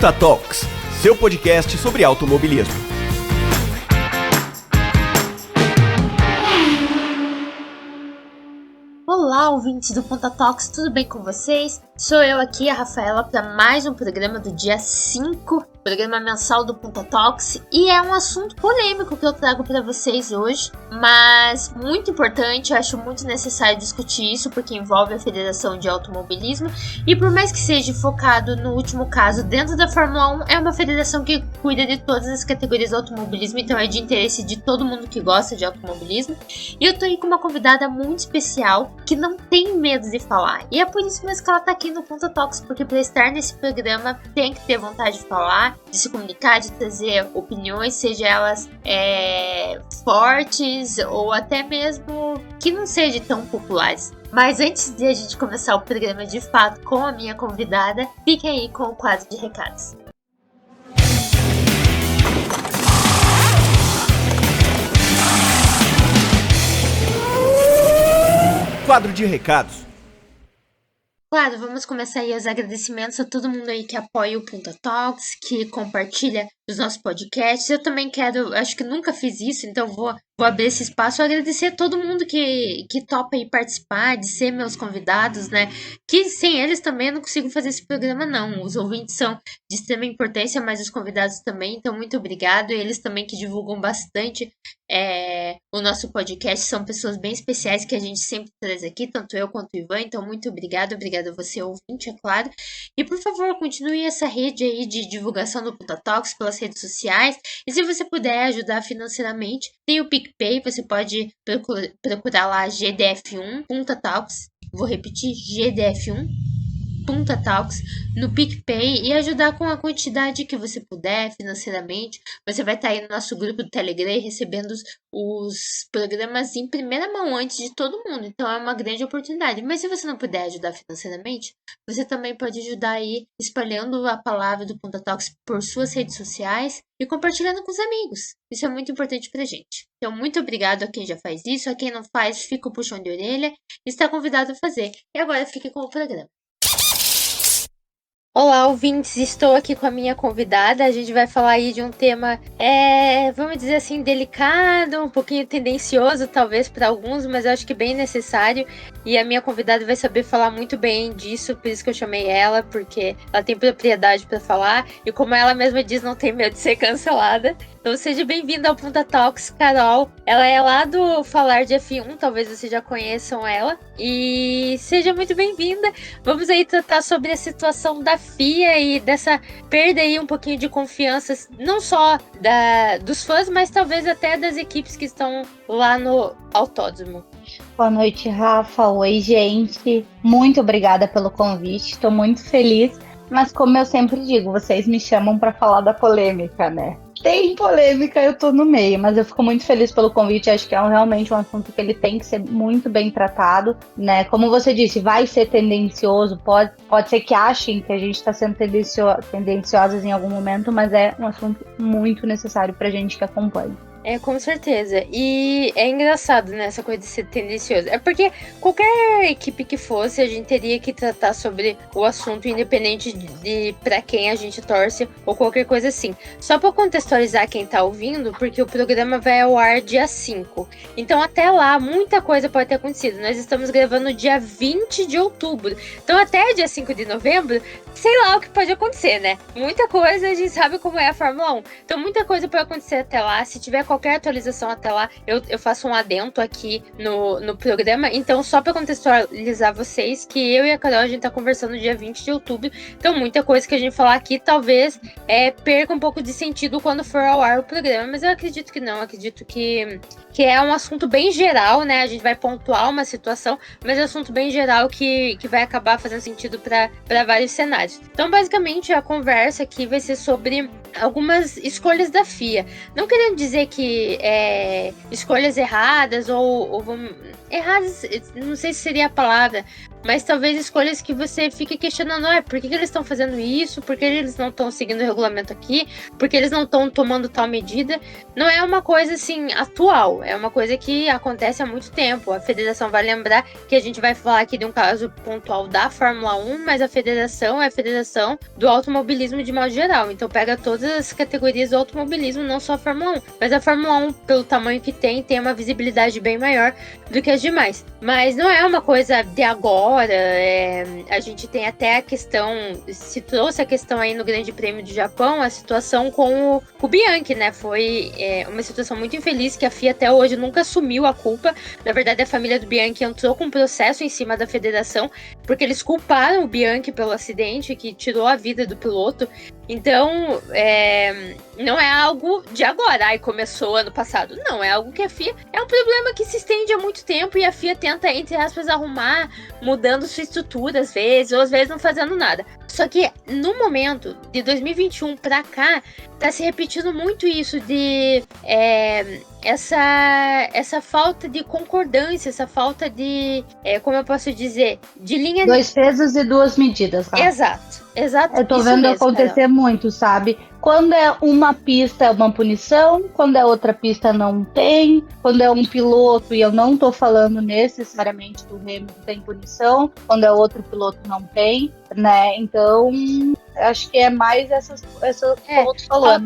Ponta Talks, seu podcast sobre automobilismo. Olá, ouvintes do Ponta Talks, tudo bem com vocês? Sou eu aqui, a Rafaela, para mais um programa do dia 5, programa mensal do Ponta Talks, e é um assunto polêmico que eu trago para vocês hoje, mas muito importante, eu acho muito necessário discutir isso porque envolve a Federação de Automobilismo, e por mais que seja focado no último caso dentro da Fórmula 1, é uma federação que cuida de todas as categorias do automobilismo, então é de interesse de todo mundo que gosta de automobilismo, e eu tô aí com uma convidada muito especial, que não tem medo de falar. E é por isso mesmo que ela tá aqui no Ponta Talks, porque para estar nesse programa tem que ter vontade de falar, de se comunicar, de trazer opiniões, seja elas fortes ou até mesmo que não sejam tão populares. Mas antes de a gente começar o programa de fato com a minha convidada, fiquem aí com o quadro de recados. Quadro de recados. Claro, vamos começar aí os agradecimentos a todo mundo aí que apoia o Ponta Talks, que compartilha os nossos podcasts. Eu também quero, acho que nunca fiz isso, então vou abrir esse espaço. Agradecer a todo mundo que topa aí participar, de ser meus convidados, né? Que sem eles também eu não consigo fazer esse programa, não. Os ouvintes são de extrema importância, mas os convidados também, então muito obrigado. Eles também que divulgam bastante o nosso podcast, são pessoas bem especiais que a gente sempre traz aqui, tanto eu quanto o Ivan, então muito obrigado a você ouvinte, é claro, e por favor continue essa rede aí de divulgação do Ponta Talks pelas redes sociais, e se você puder ajudar financeiramente, tem o PicPay, você pode procurar lá GDF1 Ponta Talks, vou repetir, GDF1 Ponta Talks no PicPay e ajudar com a quantidade que você puder financeiramente. Você vai estar aí no nosso grupo do Telegram recebendo os programas em primeira mão antes de todo mundo. Então é uma grande oportunidade. Mas se você não puder ajudar financeiramente, você também pode ajudar aí espalhando a palavra do Ponta Talks por suas redes sociais e compartilhando com os amigos. Isso é muito importante pra gente. Então muito obrigado a quem já faz isso. A quem não faz, fica o puxão de orelha e está convidado a fazer. E agora fique com o programa. Olá, ouvintes, estou aqui com a minha convidada, a gente vai falar aí de um tema, vamos dizer assim, delicado, um pouquinho tendencioso talvez para alguns, mas eu acho que bem necessário, e a minha convidada vai saber falar muito bem disso, por isso que eu chamei ela, porque ela tem propriedade para falar, e como ela mesma diz, não tem medo de ser cancelada. Então seja bem-vinda ao Ponta Talks, Carol. Ela é lá do Falar de F1, talvez vocês já conheçam ela. E seja muito bem-vinda. Vamos aí tratar sobre a situação da FIA e dessa perda aí um pouquinho de confiança, não só dos fãs, mas talvez até das equipes que estão lá no autódromo. Boa noite, Rafa. Oi, gente. Muito obrigada pelo convite. Estou muito feliz. Mas como eu sempre digo, vocês me chamam para falar da polêmica, né? Tem polêmica, eu tô no meio, mas eu fico muito feliz pelo convite, acho que é realmente um assunto que ele tem que ser muito bem tratado, né? Como você disse, vai ser tendencioso, pode ser que achem que a gente está sendo tendenciosas em algum momento, mas é um assunto muito necessário pra gente que acompanha. Com certeza. E é engraçado, né, essa coisa de ser tendencioso. É porque qualquer equipe que fosse, a gente teria que tratar sobre o assunto, independente de pra quem a gente torce ou qualquer coisa assim. Só pra contextualizar quem tá ouvindo, porque o programa vai ao ar dia 5. Então até lá, muita coisa pode ter acontecido. Nós estamos gravando dia 20 de outubro. Então até dia 5 de novembro, sei lá o que pode acontecer, né? Muita coisa, a gente sabe como é a Fórmula 1. Então muita coisa pode acontecer até lá. Se tiver qualquer atualização até lá, eu faço um adendo aqui no programa. Então, só para contextualizar vocês, que eu e a Carol, a gente tá conversando no dia 20 de outubro. Então, muita coisa que a gente falar aqui, talvez perca um pouco de sentido quando for ao ar o programa. Mas eu acredito que não. Acredito que é um assunto bem geral, né? A gente vai pontuar uma situação, mas é um assunto bem geral que vai acabar fazendo sentido para vários cenários. Então, basicamente, a conversa aqui vai ser sobre algumas escolhas da FIA. Não querendo dizer que escolhas erradas ou erradas, não sei se seria a palavra, mas talvez escolhas que você fique questionando, por que eles estão fazendo isso? Por que eles não estão seguindo o regulamento aqui? Por que eles não estão tomando tal medida? Não é uma coisa, assim, atual. É uma coisa que acontece há muito tempo. A federação vai lembrar que a gente vai falar aqui de um caso pontual da Fórmula 1, mas a federação é a federação do automobilismo de modo geral. Então pega todas as categorias do automobilismo, não só a Fórmula 1. Mas a Fórmula 1, pelo tamanho que tem uma visibilidade bem maior do que as demais. Mas não é uma coisa de agora. A gente tem até a questão, se trouxe a questão aí no Grande Prêmio do Japão, a situação com o Bianchi, né? Foi uma situação muito infeliz que a FIA até hoje nunca assumiu a culpa. Na verdade, a família do Bianchi entrou com um processo em cima da federação, porque eles culparam o Bianchi pelo acidente que tirou a vida do piloto. Então, não é algo de agora, começou ano passado. Não, é algo que a FIA... É um problema que se estende há muito tempo e a FIA tenta, entre aspas, arrumar, mudando sua estrutura às vezes, ou às vezes não fazendo nada. Só que, no momento, de 2021 pra cá, tá se repetindo muito isso de... essa falta de concordância, essa falta de... como eu posso dizer? De linha... 2 pesos e 2 medidas. Tá? Exato. Eu tô vendo mesmo, acontecer muito, sabe? Quando é uma pista é uma punição, quando é outra pista não tem, quando é um piloto, e eu não tô falando necessariamente do Hamilton tem punição, quando é outro piloto não tem, né? Então, acho que é mais essas pontos falando.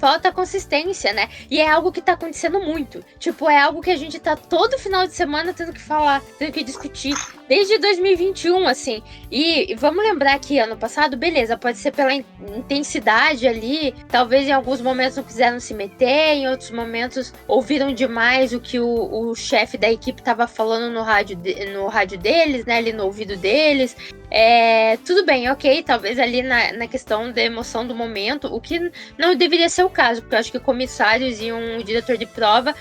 Falta consistência, né? E é algo que tá acontecendo muito. Tipo, é algo que a gente tá todo final de semana tendo que falar, tendo que discutir. Desde 2021, assim. E vamos lembrar que ano passado, beleza, pode ser pela intensidade ali. Talvez em alguns momentos não quiseram se meter, em outros momentos ouviram demais o que o chefe da equipe tava falando no rádio deles, né? Ali no ouvido deles. Tudo bem, ok, talvez ali na questão da emoção do momento, o que não deveria ser o caso, porque eu acho que comissários e um diretor de prova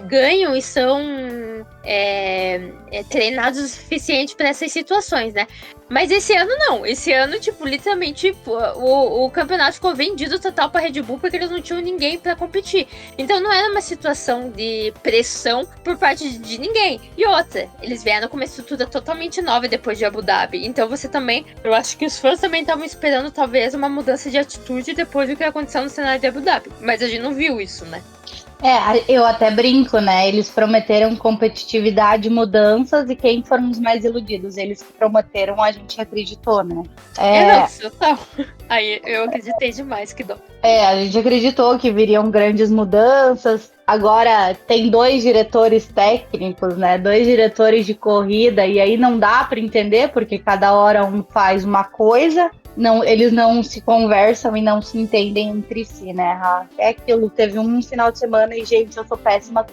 ganham e são treinados o suficiente para essas situações, né? Mas esse ano não, esse ano, tipo, literalmente, o campeonato ficou vendido total pra Red Bull porque eles não tinham ninguém pra competir. Então não era uma situação de pressão por parte de ninguém. E outra, eles vieram com uma estrutura totalmente nova depois de Abu Dhabi. Então você também, eu acho que os fãs também estavam esperando talvez uma mudança de atitude depois do que aconteceu no cenário de Abu Dhabi. Mas a gente não viu isso, né? Eu até brinco, né? Eles prometeram competitividade, mudanças, e quem foram os mais iludidos? Eles que prometeram, a gente acreditou, né? Aí eu acreditei demais, que dó. A gente acreditou que viriam grandes mudanças. Agora tem 2 diretores técnicos, né? 2 diretores de corrida, e aí não dá para entender, porque cada hora um faz uma coisa. Não, eles não se conversam e não se entendem entre si, né? É aquilo, teve um final de semana e, gente, eu sou péssima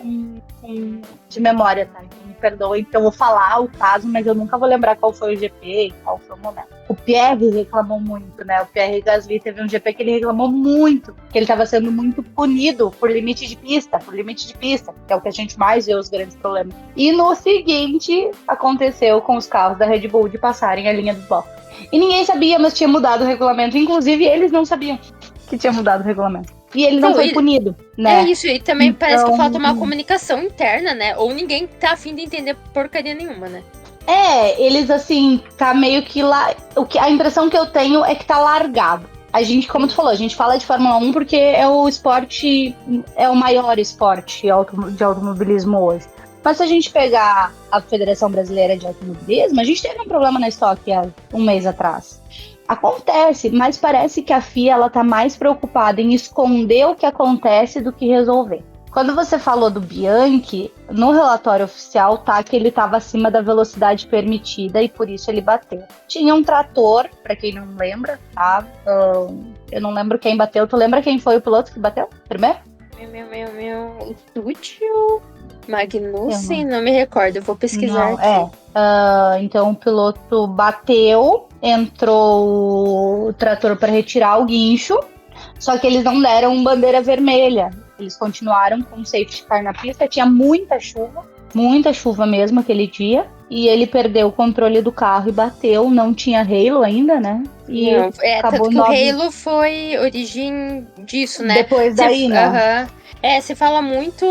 de memória, tá? Então, me perdoem, porque eu vou falar o caso, mas eu nunca vou lembrar qual foi o GP e qual foi o momento. O Pierre reclamou muito, né? O Pierre Gasly teve um GP que ele reclamou muito, que ele estava sendo muito punido por limite de pista, que é o que a gente mais vê os grandes problemas. E no seguinte, aconteceu com os carros da Red Bull de passarem a linha dos boxes. E ninguém sabia, mas tinha mudado o regulamento. Inclusive, eles não sabiam que tinha mudado o regulamento. E ele não foi punido, né? É isso, e também parece que falta uma comunicação interna, né? Ou ninguém tá afim de entender porcaria nenhuma, né? Eles, assim, tá meio que lá... A impressão que eu tenho é que tá largado. A gente, como tu falou, a gente fala de Fórmula 1 porque é o esporte... É o maior esporte de automobilismo hoje. Mas se a gente pegar a Federação Brasileira de Automobilismo, a gente teve um problema na estoque há um mês atrás. Acontece, mas parece que a FIA ela tá mais preocupada em esconder o que acontece do que resolver. Quando você falou do Bianchi, no relatório oficial tá que ele estava acima da velocidade permitida e por isso ele bateu. Tinha um trator, para quem não lembra, tá? Eu não lembro quem bateu. Tu lembra quem foi o piloto que bateu primeiro? Meu Tútil... Magnussen, não me recordo, eu vou pesquisar aqui. Então o piloto bateu, entrou o trator para retirar o guincho, só que eles não deram bandeira vermelha. Eles continuaram com o safety car na pista, tinha muita chuva mesmo aquele dia, e ele perdeu o controle do carro e bateu, não tinha halo ainda, né? E acabou tanto que o halo foi origem disso, né? Depois daí, né? Se fala muito.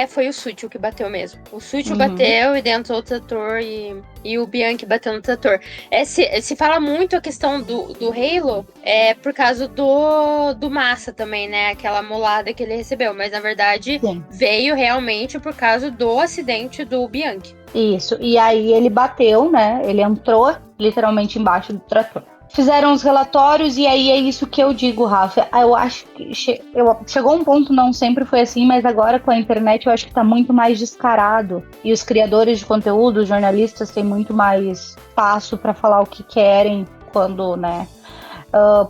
Foi o Sutil que bateu mesmo. O Sutil bateu e dentro o trator e o Bianchi bateu no trator. Se fala muito a questão do Halo por causa do Massa também, né? Aquela molada que ele recebeu. Mas na verdade veio realmente por causa do acidente do Bianchi. Isso. E aí ele bateu, né? Ele entrou literalmente embaixo do trator. Fizeram os relatórios e aí é isso que eu digo, Rafa. Eu acho que chegou um ponto, não sempre foi assim, mas agora com a internet eu acho que tá muito mais descarado. E os criadores de conteúdo, os jornalistas, têm muito mais espaço para falar o que querem quando, né?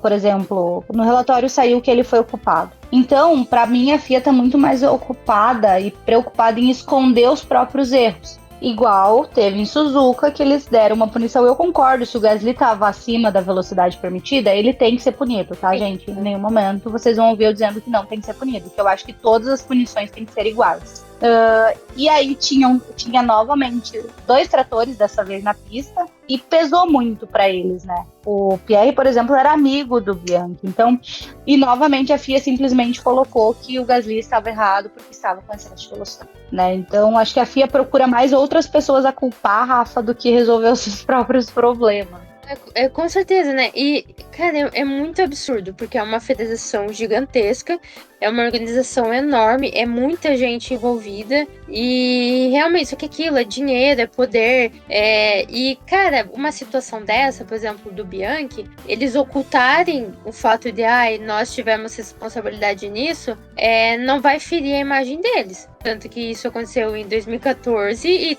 Por exemplo, no relatório saiu que ele foi o culpado. Então, para mim, a FIA tá muito mais ocupada e preocupada em esconder os próprios erros. Igual teve em Suzuka, que eles deram uma punição. Eu concordo, se o Gasly estava acima da velocidade permitida, ele tem que ser punido, tá, gente? Em nenhum momento vocês vão ouvir eu dizendo que não tem que ser punido, que eu acho que todas as punições têm que ser iguais. E aí tinha novamente 2 tratores, dessa vez na pista, e pesou muito para eles, né? O Pierre, por exemplo, era amigo do Bianchi. Então, e novamente a FIA simplesmente colocou que o Gasly estava errado porque estava com excesso de velocidade, né? Então, acho que a FIA procura mais outras pessoas a culpar, Rafa, do que resolver os seus próprios problemas. Com certeza, né? E, cara, é muito absurdo, porque é uma federação gigantesca, é uma organização enorme, é muita gente envolvida, e realmente, só que aquilo é dinheiro, é poder, e, cara, uma situação dessa, por exemplo, do Bianchi, eles ocultarem o fato de, nós tivemos responsabilidade nisso, não vai ferir a imagem deles. Tanto que isso aconteceu em 2014 e,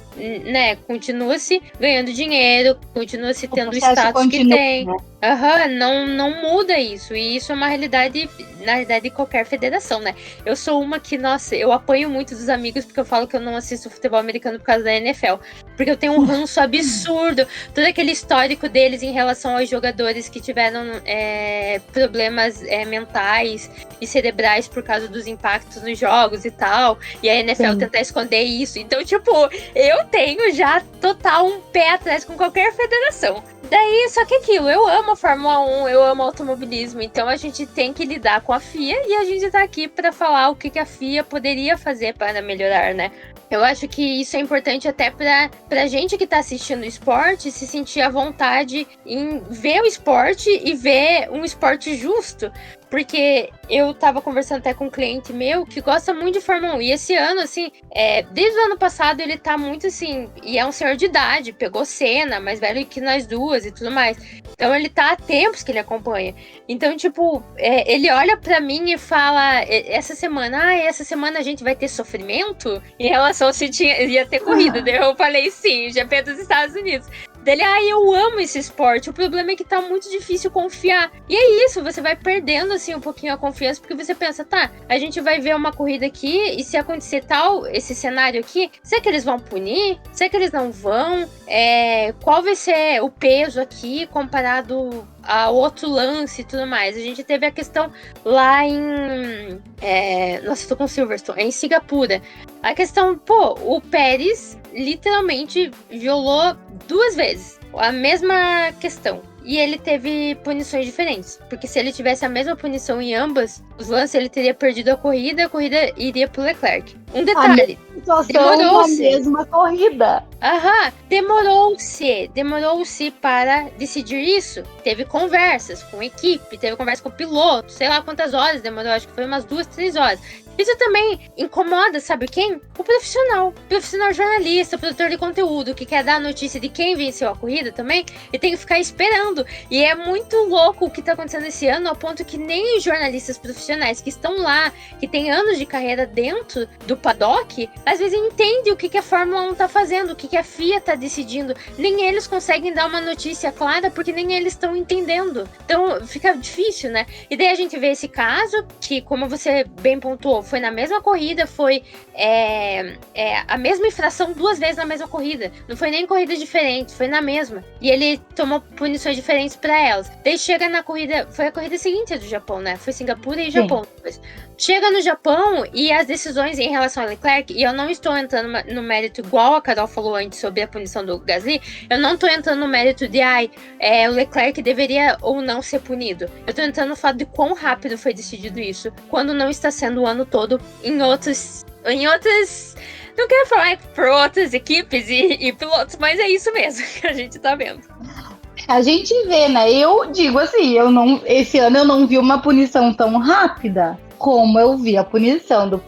né, continua-se ganhando dinheiro, continua-se tendo o status que tem. Né? Não muda isso. E isso é uma realidade, na realidade, de qualquer federação, né? Eu sou uma que, nossa, eu apanho muito dos amigos porque eu falo que eu não assisto futebol americano por causa da NFL. Porque eu tenho um ranço absurdo. Todo aquele histórico deles em relação aos jogadores que tiveram problemas mentais e cerebrais por causa dos impactos nos jogos e tal. E a NFL tentar esconder isso. Então, tipo, eu tenho já total um pé atrás com qualquer federação. Daí, só que aquilo, eu amo a Fórmula 1, eu amo automobilismo, então a gente tem que lidar com a FIA e a gente tá aqui pra falar o que a FIA poderia fazer para melhorar, né? Eu acho que isso é importante até pra gente que tá assistindo o esporte se sentir à vontade em ver o esporte e ver um esporte justo. Porque eu tava conversando até com um cliente meu que gosta muito de Fórmula 1. E esse ano, assim, desde o ano passado ele tá muito assim, e é um senhor de idade, pegou Senna, mais velho que nós duas e tudo mais. Então ele tá há tempos que ele acompanha. Então, tipo, ele olha pra mim e fala, essa semana a gente vai ter sofrimento em relação se ia ter corrida. Daí eu falei, sim, GP dos Estados Unidos. Dele, eu amo esse esporte, o problema é que tá muito difícil confiar. E é isso, você vai perdendo, assim, um pouquinho a confiança, porque você pensa, tá, a gente vai ver uma corrida aqui, e se acontecer tal, esse cenário aqui, será que eles vão punir? Será que eles não vão? Qual vai ser o peso aqui, comparado a outro lance e tudo mais? A gente teve a questão lá em... Nossa, tô com Silverstone, em Singapura. A questão, o Pérez literalmente violou 2 vezes a mesma questão. E ele teve punições diferentes. Porque se ele tivesse a mesma punição em ambas os lances, ele teria perdido a corrida iria pro Leclerc. Um detalhe. Demorou-se. A mesma corrida. Demorou-se para decidir isso. Teve conversas com a equipe, teve conversa com o piloto, sei lá quantas horas demorou, acho que foi umas 2, 3 horas. Isso também incomoda, sabe quem? O profissional jornalista, produtor de conteúdo, que quer dar a notícia de quem venceu a corrida também, e tem que ficar esperando. E é muito louco o que tá acontecendo esse ano, ao ponto que nem os jornalistas profissionais que estão lá, que têm anos de carreira dentro do paddock, às vezes entendem o que a Fórmula 1 tá fazendo, o que a FIA tá decidindo. Nem eles conseguem dar uma notícia clara, porque nem eles estão entendendo. Então fica difícil, né? E daí a gente vê esse caso, que como você bem pontuou, foi na mesma corrida, foi a mesma infração 2 vezes na mesma corrida. Não foi nem corridas diferentes, foi na mesma. E ele tomou punições diferentes pra elas. Daí chega na corrida, foi a corrida seguinte do Japão, né? Foi Singapura e Japão depois. chega no Japão e as decisões em relação ao Leclerc, e eu não estou entrando no mérito, igual a Carol falou antes sobre a punição do Gasly, eu não estou entrando no mérito de o Leclerc deveria ou não ser punido. Eu estou entrando no fato de quão rápido foi decidido isso, quando não está sendo o ano todo em outras... Não quero falar por outras equipes e pilotos, mas é isso mesmo que a gente tá vendo. A gente vê, né? Eu digo assim, esse ano eu não vi uma punição tão rápida como eu vi a punição do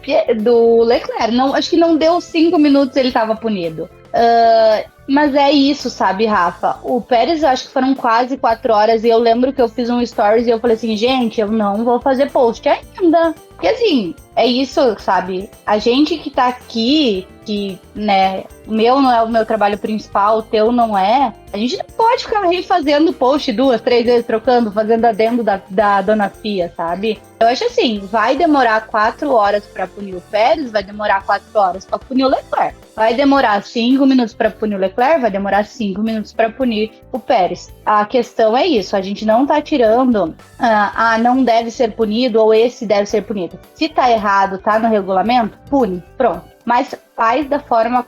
Leclerc. Não, acho que não deu 5 minutos ele estava punido. Mas é isso, sabe, Rafa? O Pérez, eu acho que foram quase 4 horas. E eu lembro que eu fiz um stories e eu falei assim, gente, eu não vou fazer post ainda. Porque assim, é isso, sabe? A gente que tá aqui, que, né, o meu não é o meu trabalho principal, o teu não é, a gente não pode ficar refazendo post 2, 3 vezes, trocando, fazendo adendo da dona Fia, sabe? Eu acho assim, vai demorar 4 horas pra punir o Pérez, vai demorar 4 horas pra punir o Leclerc. Vai demorar 5 minutos pra punir o Leclerc, vai demorar 5 minutos pra punir o Pérez. A questão é isso, a gente não tá tirando, não deve ser punido ou esse deve ser punido. Se tá errado, tá no regulamento, pune, pronto. Mas faz da forma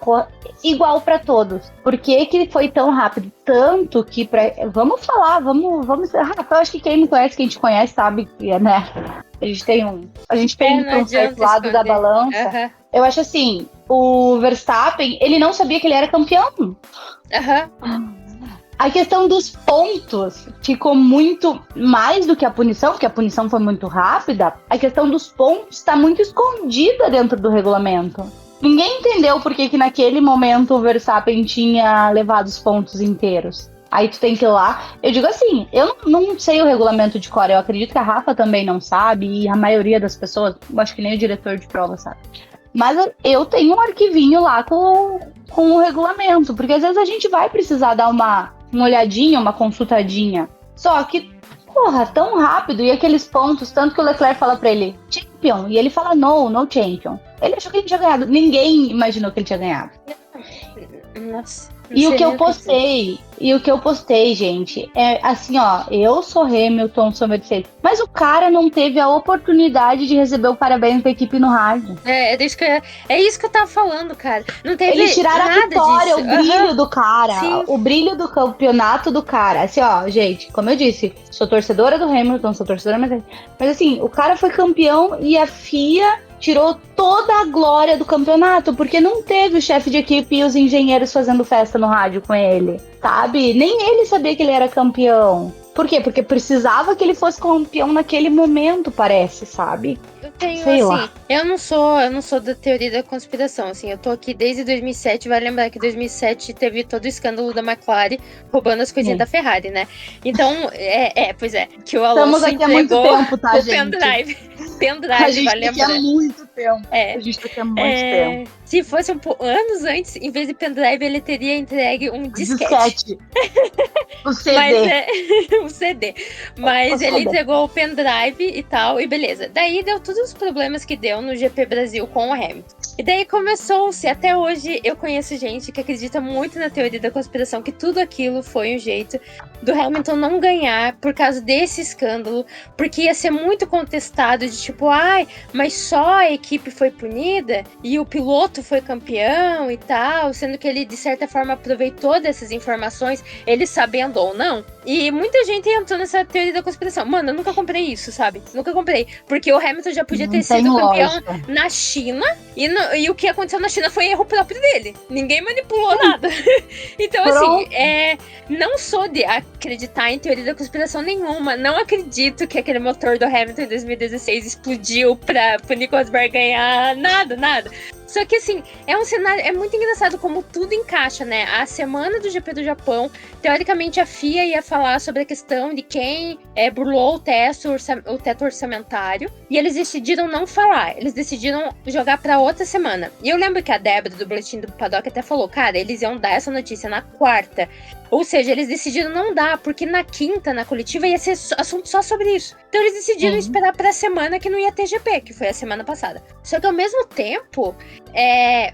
igual para todos. Por que que foi tão rápido? Tanto que, vamos falar, vamos... eu acho que quem me conhece, quem te conhece, sabe que, né? A gente tem para um certo lado da balança. Uhum. Eu acho assim, o Verstappen, ele não sabia que ele era campeão. A questão dos pontos ficou muito mais do que a punição, porque a punição foi muito rápida. A questão dos pontos está muito escondida dentro do regulamento. Ninguém entendeu por que naquele momento o Verstappen tinha levado os pontos inteiros. Aí tu tem que ir lá. Eu digo assim, eu não sei o regulamento de cor, eu acredito que a Rafa também não sabe, e a maioria das pessoas, eu acho que nem o diretor de prova sabe. Mas eu tenho um arquivinho lá com o regulamento, porque às vezes a gente vai precisar dar uma olhadinha, uma consultadinha. Só que, porra, tão rápido, e aqueles pontos, tanto que o Leclerc fala pra ele, champion, e ele fala no champion. Ele achou que ele tinha ganhado, ninguém imaginou que ele tinha ganhado. Nossa. E o que eu postei, gente, é assim, ó, eu sou Hamilton, sou Mercedes, mas o cara não teve a oportunidade de receber o parabéns da equipe no rádio. É isso que eu tava falando, cara. Não teve Eles tiraram nada a vitória, disso. O brilho do cara, Sim. O brilho do campeonato do cara. Assim, ó, gente, como eu disse, sou torcedora do Hamilton, sou torcedora da Mercedes, mas assim, o cara foi campeão e a FIA tirou toda a glória do campeonato, porque não teve o chefe de equipe e os engenheiros fazendo festa no rádio com ele, sabe? Nem ele sabia que ele era campeão. Por quê? Porque precisava que ele fosse campeão naquele momento, parece, sabe? Eu tenho, sei assim, lá. eu não sou da teoria da conspiração, assim, eu tô aqui desde 2007, vai lembrar que 2007 teve todo o escândalo da McLaren roubando as coisinhas da Ferrari, né? Então, pois é, que o Alonso Estamos aqui há muito tempo, tá, o gente? pendrive, A gente vai lembrar. tá aqui há muito tempo. A gente tá aqui há muito tempo. Se fosse anos antes, em vez de pendrive, ele teria entregue um disquete. O CD. Um CD. Mas ele entregou o pendrive e tal, e beleza. Daí deu todos os problemas que deu no GP Brasil com o Hamilton. E daí começou-se, até hoje eu conheço gente que acredita muito na teoria da conspiração, que tudo aquilo foi um jeito do Hamilton não ganhar por causa desse escândalo, porque ia ser muito contestado de tipo, mas só a equipe foi punida e o piloto foi campeão e tal, sendo que ele de certa forma aproveitou dessas informações, ele sabendo ou não. E muita gente entrou nessa teoria da conspiração. Mano, eu nunca comprei isso, sabe? Nunca comprei. Porque o Hamilton já podia ter sido campeão na China e o que aconteceu na China foi erro próprio dele. Ninguém manipulou nada. Então, assim, não sou de acreditar em teoria da conspiração nenhuma. Não acredito que aquele motor do Hamilton em 2016 explodiu pra o Nico Rosberg ganhar nada. Só que, assim, é um cenário... É muito engraçado como tudo encaixa, né? A semana do GP do Japão, teoricamente, a FIA ia falar sobre a questão de quem burlou o teto orçamentário. E eles decidiram não falar. Eles decidiram jogar pra outra semana. E eu lembro que a Débora, do Boletim do Paddock, até falou, cara, eles iam dar essa notícia na quarta. Ou seja, eles decidiram não dar, porque na quinta, na coletiva, ia ser assunto só sobre isso. Então eles decidiram esperar pra semana que não ia ter GP, que foi a semana passada. Só que ao mesmo tempo,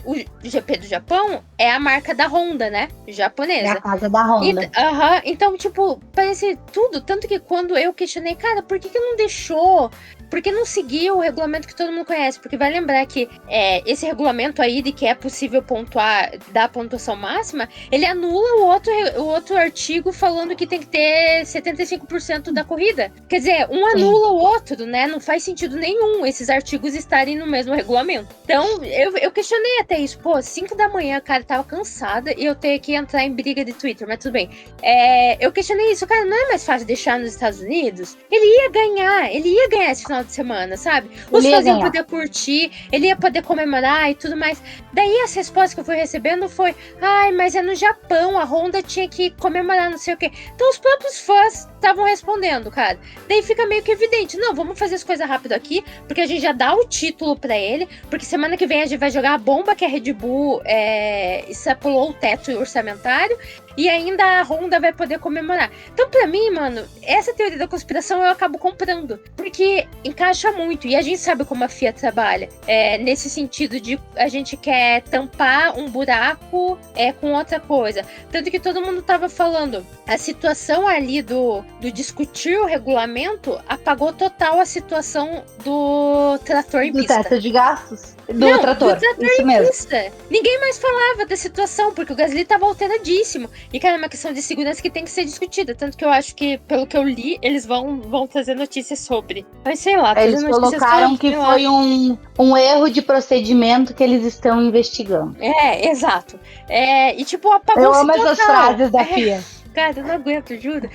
o GP do Japão é a marca da Honda, né? Japonesa. É a casa da Honda. Então, tipo, parece tudo. Tanto que quando eu questionei, cara, por que não deixou por que não seguir o regulamento que todo mundo conhece? Porque vai lembrar que esse regulamento aí de que é possível pontuar, dar a pontuação máxima, ele anula o outro artigo falando que tem que ter 75% da corrida. Quer dizer, um anula o outro, né? Não faz sentido nenhum esses artigos estarem no mesmo regulamento. Então, eu questionei até isso. Pô, 5 da manhã, cara, tava cansada e eu tenho que entrar em briga de Twitter, mas tudo bem. Eu questionei isso, cara, não é mais fácil deixar nos Estados Unidos? Ele ia ganhar esse final de semana, sabe? Os fãs iam poder curtir, ele ia poder comemorar e tudo mais. Daí as respostas que eu fui recebendo foi: ai, mas é no Japão, a Honda tinha que comemorar não sei o quê. Então os próprios fãs estavam respondendo, cara. Daí fica meio que evidente, não, vamos fazer as coisas rápido aqui, porque a gente já dá o título pra ele, porque semana que vem a gente vai jogar a bomba que a Red Bull extrapolou o teto orçamentário, e ainda a Honda vai poder comemorar. Então, pra mim, mano, essa teoria da conspiração eu acabo comprando, porque encaixa muito, e a gente sabe como a FIA trabalha, nesse sentido de a gente quer tampar um buraco com outra coisa. Tanto que todo mundo tava falando, a situação ali do discutir o regulamento apagou total a situação do trator em pista. Do teto de gastos? Do trator isso mesmo. Pista. Ninguém mais falava da situação, porque o Gasly tava alteradíssimo. E, cara, é uma questão de segurança que tem que ser discutida. Tanto que eu acho que, pelo que eu li, eles vão trazer notícias sobre. Mas sei lá, eles colocaram que foi um erro de procedimento que eles estão investigando. Exato. E tipo, apagou eu amo essas frases da FIA. Cara, eu não aguento, juro.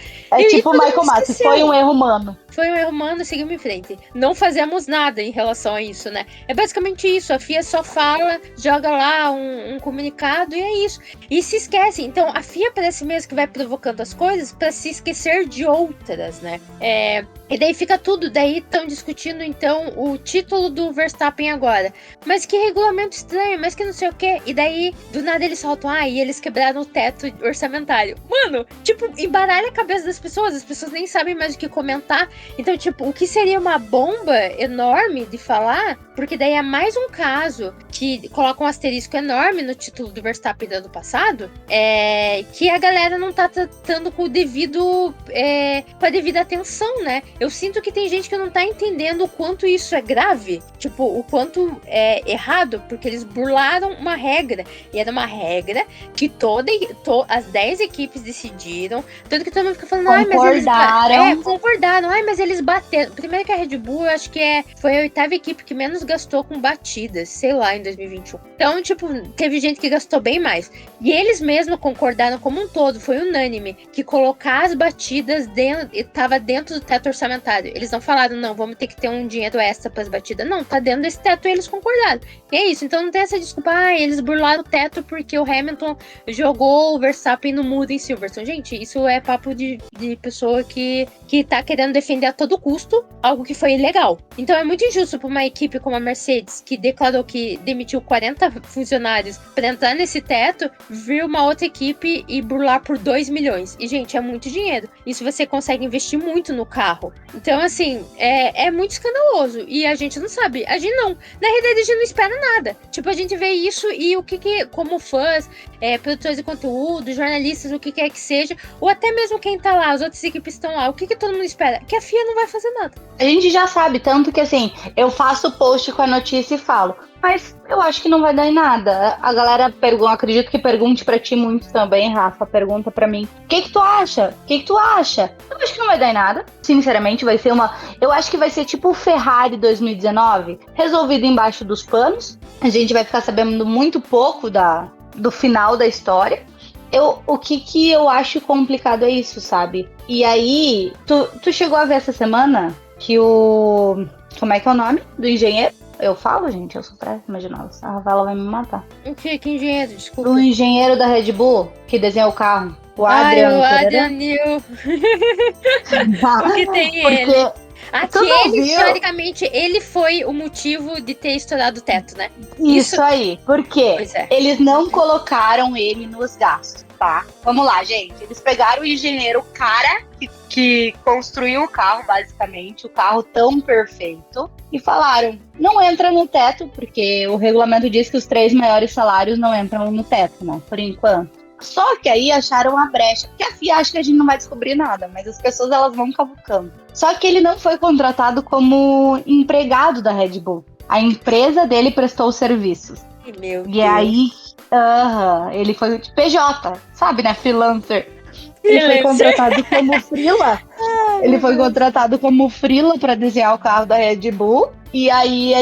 Tipo o Michael Masi, foi um erro humano. Foi um erro humano, seguimos em frente. Não fazemos nada em relação a isso, né? É basicamente isso, a FIA só fala, joga lá um comunicado e é isso. E se esquece, então a FIA parece mesmo que vai provocando as coisas pra se esquecer de outras, né? E daí fica tudo, daí estão discutindo então o título do Verstappen agora. Mas que regulamento estranho, mas que não sei o quê. E daí, do nada eles soltam, e eles quebraram o teto orçamentário. Mano, tipo, embaralha a cabeça das pessoas, as pessoas nem sabem mais o que comentar. Então, tipo, o que seria uma bomba enorme de falar, porque daí é mais um caso que coloca um asterisco enorme no título do Verstappen do ano passado, que a galera não tá tratando com o devido, com a devida atenção, né? Eu sinto que tem gente que não tá entendendo o quanto isso é grave, tipo, o quanto é errado, porque eles burlaram uma regra, e era uma regra que as 10 equipes decidiram, tanto que todo mundo fica falando, concordaram, mas eles bateram. Primeiro que a Red Bull, eu acho que foi a 8ª equipe que menos gastou com batidas, sei lá, em 2021. Então, tipo, teve gente que gastou bem mais. E eles mesmos concordaram como um todo, foi unânime, que colocar as batidas estava dentro do teto orçamentário. Eles não falaram, não, vamos ter que ter um dinheiro extra para as batidas. Não, tá dentro desse teto e eles concordaram. E é isso, então não tem essa desculpa, eles burlaram o teto porque o Hamilton jogou o Verstappen no muro em Silverstone. Gente, isso é papo de pessoa que tá querendo defender a todo custo algo que foi ilegal. Então é muito injusto para uma equipe como a Mercedes, que declarou que demitiu 40 funcionários para entrar nesse teto, vir uma outra equipe e burlar por 2 milhões. E, gente, é muito dinheiro. Isso você consegue investir muito no carro. Então, assim, é muito escandaloso. E a gente não sabe. A gente não. Na realidade, a gente não espera nada. Tipo, a gente vê isso e o que como fãs, produtores de conteúdo, jornalistas, o que quer que seja, ou até mesmo quem tá lá, as outras equipes estão lá, o que todo mundo espera? Que a FIA não vai fazer nada. A gente já sabe, tanto que assim, eu faço post com a notícia e falo, mas eu acho que não vai dar em nada. A galera acredito que pergunte pra ti muito também, Rafa, pergunta pra mim, o que tu acha? O que tu acha? Eu acho que não vai dar em nada, sinceramente, vai ser eu acho que vai ser tipo o Ferrari 2019, resolvido embaixo dos panos, a gente vai ficar sabendo muito pouco do final da história. O que eu acho complicado é isso, sabe? E aí, tu chegou a ver essa semana que como é que é o nome do engenheiro? Eu falo, gente, eu sou péssima de novo. A Rafaela vai me matar. O que? Que engenheiro? Desculpa. O engenheiro da Red Bull que desenhou o carro. O Adrian. O Adrian Newey. O que tem ele? Aquele, teoricamente, ele foi o motivo de ter estourado o teto, né? Isso aí. Por quê? Eles não colocaram ele nos gastos, tá? Vamos lá, gente. Eles pegaram o engenheiro, o cara que construiu o carro, basicamente, o carro tão perfeito, e falaram, não entra no teto, porque o regulamento diz que os 3 maiores salários não entram no teto, né? Por enquanto. Só que aí acharam a brecha, porque a FIA acha que a gente não vai descobrir nada, mas as pessoas elas vão cavucando. Só que ele não foi contratado como empregado da Red Bull. A empresa dele prestou os serviços. Meu E aí, ele foi de PJ, sabe, né? Freelancer. Ele foi contratado como freela. Ele foi contratado como freela para desenhar o carro da Red Bull. E aí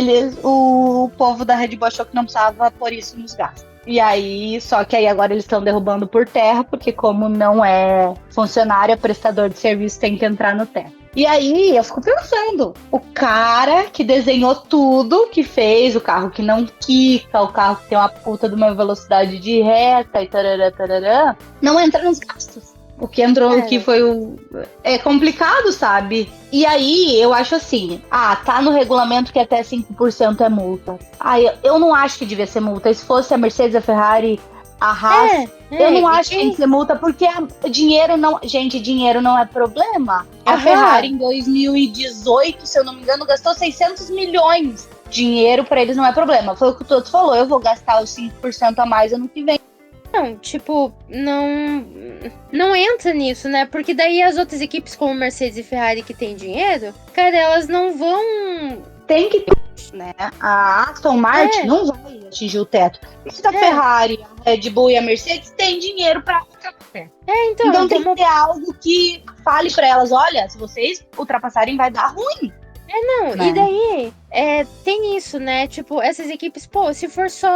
o povo da Red Bull achou que não precisava pôr isso nos gastos. E aí, só que aí agora eles estão derrubando por terra, porque como não é funcionário, é prestador de serviço, tem que entrar no teto. E aí eu fico pensando, o cara que desenhou tudo, que fez o carro que não quica, o carro que tem uma puta de uma velocidade de reta e tarará, não entra nos gastos. O que entrou, o que foi o... É complicado, sabe? E aí, eu acho assim, tá no regulamento que até 5% é multa. Eu não acho que devia ser multa. Se fosse a Mercedes, a Ferrari, a Haas, eu não acho que tem que ser multa, porque dinheiro não... Gente, dinheiro não é problema. A Ferrari, em 2018, se eu não me engano, gastou 600 milhões. Dinheiro pra eles não é problema. Foi o que o Toto falou, eu vou gastar os 5% a mais ano que vem. Não, tipo, não entra nisso, né? Porque daí as outras equipes como Mercedes e Ferrari que tem dinheiro, cara, elas não vão... Tem que ter, né? A Aston Martin não vai atingir o teto. Se a Ferrari, a Red Bull e a Mercedes têm dinheiro pra ficar no teto. Então tem que ter algo que fale pra elas, olha, se vocês ultrapassarem vai dar ruim. E daí, tem isso, né? Tipo, essas equipes, se for só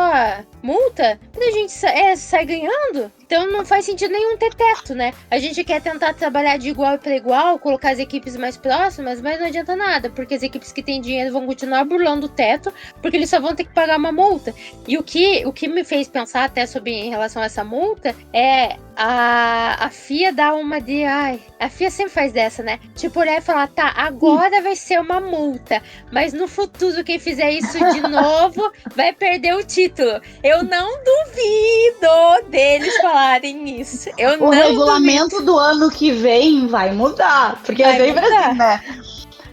multa, a gente sai ganhando. Então não faz sentido nenhum ter teto, né? A gente quer tentar trabalhar de igual para igual, colocar as equipes mais próximas, mas não adianta nada, porque as equipes que têm dinheiro vão continuar burlando o teto, porque eles só vão ter que pagar uma multa. E o que me fez pensar até sobre em relação a essa multa é a FIA dar uma de... a FIA sempre faz dessa, né? Tipo, olhar e falar, agora vai ser uma multa, mas no futuro quem fizer isso de novo vai perder o título. Eu não duvido deles falarem isso. O regulamento do ano que vem vai mudar, porque é sempre assim, né?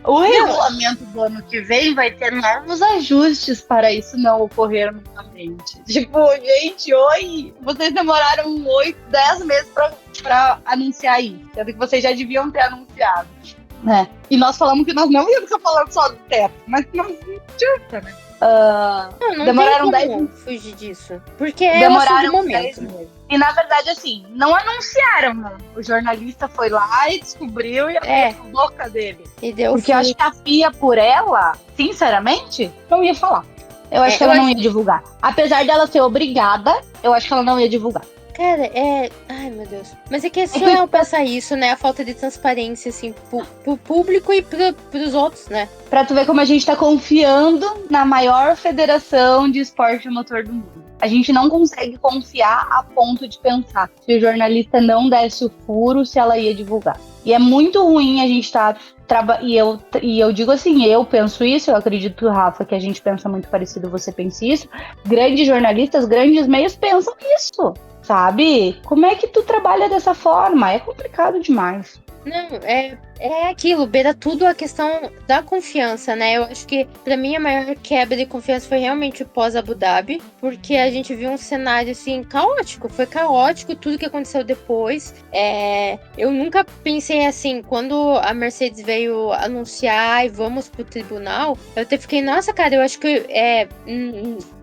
O regulamento do ano que vem vai ter novos ajustes para isso não ocorrer novamente. Tipo, gente, vocês demoraram 8, 10 meses pra anunciar isso. Sendo que vocês já deviam ter anunciado, né? E nós falamos que nós não íamos ficar falando só do teto, mas não adianta, né? Não demoraram tem como 10 meses. fugir disso. Porque é o assunto do momento. E na verdade, assim, não anunciaram, né? O jornalista foi lá e descobriu e abriu a boca dele. E deu porque eu acho que a FIA, por ela, sinceramente, não ia falar. Eu acho que ela não ia divulgar. Apesar dela ser obrigada, eu acho que ela não ia divulgar. Cara, ai, meu Deus. Mas é que assim, não pensar isso, né? A falta de transparência, assim, pro público e pros outros, né? Pra tu ver como a gente tá confiando na maior federação de esporte motor do mundo. A gente não consegue confiar a ponto de pensar se o jornalista não desse o furo, se ela ia divulgar. E é muito ruim a gente e eu digo assim, eu penso isso, eu acredito, Rafa, que a gente pensa muito parecido, você pensa isso. Grandes jornalistas, grandes meios pensam isso. Sabe? Como é que tu trabalha dessa forma? É complicado demais. Não, é aquilo, beira tudo a questão da confiança, né? Eu acho que, pra mim, a maior quebra de confiança foi realmente o pós-Abu Dhabi, porque a gente viu um cenário, assim, caótico. Foi caótico tudo que aconteceu depois. Eu nunca pensei assim, quando a Mercedes veio anunciar e vamos pro tribunal, eu até fiquei, nossa, cara, eu acho que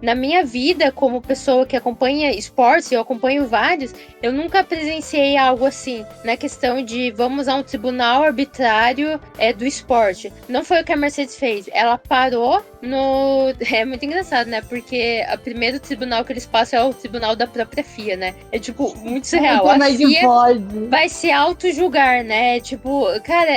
na minha vida, como pessoa que acompanha esportes, eu acompanho vários, eu nunca presenciei algo assim, na questão de vamos a um tribunal arbitrário do esporte. Não foi o que a Mercedes fez. Ela parou no... É muito engraçado, né? Porque o primeiro tribunal que eles passam é o tribunal da própria FIA, né? É, tipo, muito surreal. A FIA vai se auto-julgar, né? Tipo, cara,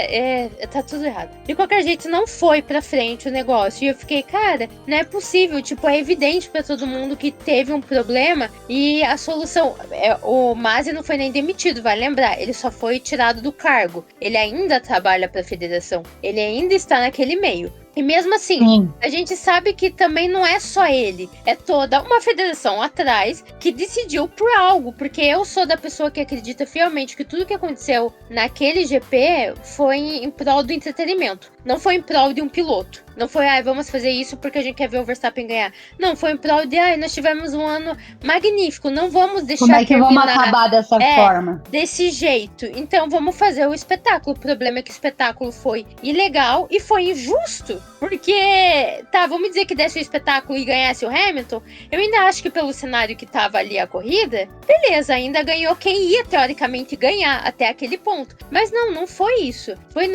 tá tudo errado. De qualquer jeito, não foi pra frente o negócio. E eu fiquei, cara, não é possível. Tipo, é evidente pra todo mundo que teve um problema e a solução... o Masi não foi nem demitido, vai lembrar. Ele só foi tirado do cargo. Ele ainda trabalha pra federação. Ele ainda está naquele meio. E mesmo assim, a gente sabe que também não é só ele. É toda uma federação atrás que decidiu por algo. Porque eu sou da pessoa que acredita fielmente que tudo que aconteceu naquele GP foi em prol do entretenimento. Não foi em prol de um piloto. Não foi, vamos fazer isso porque a gente quer ver o Verstappen ganhar. Não, foi em prol de, nós tivemos um ano magnífico, não vamos deixar Como é que terminar vamos acabar dessa forma? desse jeito. Então vamos fazer o espetáculo. O problema é que o espetáculo foi ilegal e foi injusto. Porque, vamos dizer que desse o espetáculo e ganhasse o Hamilton, eu ainda acho que pelo cenário que tava ali a corrida, beleza, ainda ganhou quem ia teoricamente ganhar até aquele ponto. Mas não foi isso. Foi